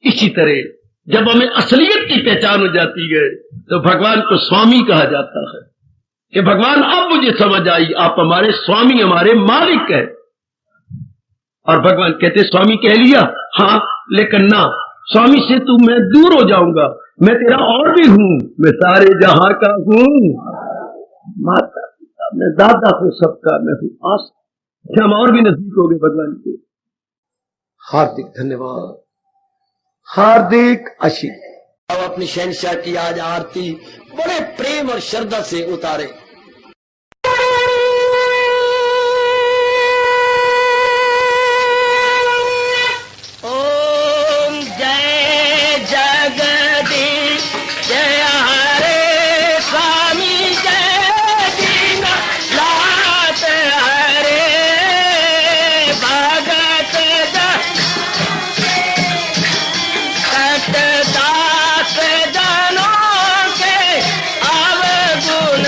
इसी तरह जब हमें असलियत की पहचान हो जाती है तो भगवान को स्वामी कहा जाता है कि भगवान अब मुझे समझ आई, आप हमारे स्वामी, हमारे मालिक है। और भगवान कहते स्वामी कह लिया, हाँ लेकिन ना, स्वामी से तू मैं दूर हो जाऊंगा। मैं तेरा और भी हूं, मैं सारे जहां का हूं, माता पिता, मैं दादा को सबका मैं हूं। आस हम और भी नजदीक हो गए भगवान के। हार्दिक धन्यवाद, हार्दिक आशीर्वाद। अब अपनी शहंशाह की आज आरती बड़े प्रेम और श्रद्धा से उतारे। ओम जय जगदीश जय हरे स्वामी जय दीना लात हरे भगत दास जनों के अवगुण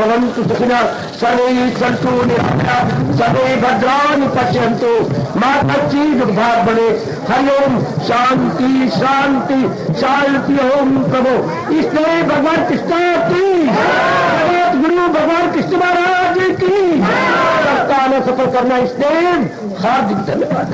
भवन्तु सुखिनः सर्वे सन्तु निरामयाः सर्वे भद्राणि पश्यन्तु मा कश्चित् दुर्भाग् भवेत्। हरि ओम शांति शांति शांति। ओम प्रभु इसलिए भगवान कृष्ण की जगत गुरु भगवान कृष्ण महाराज की सप्ताह में सफल करना इसलिए हार्दिक धन्यवाद।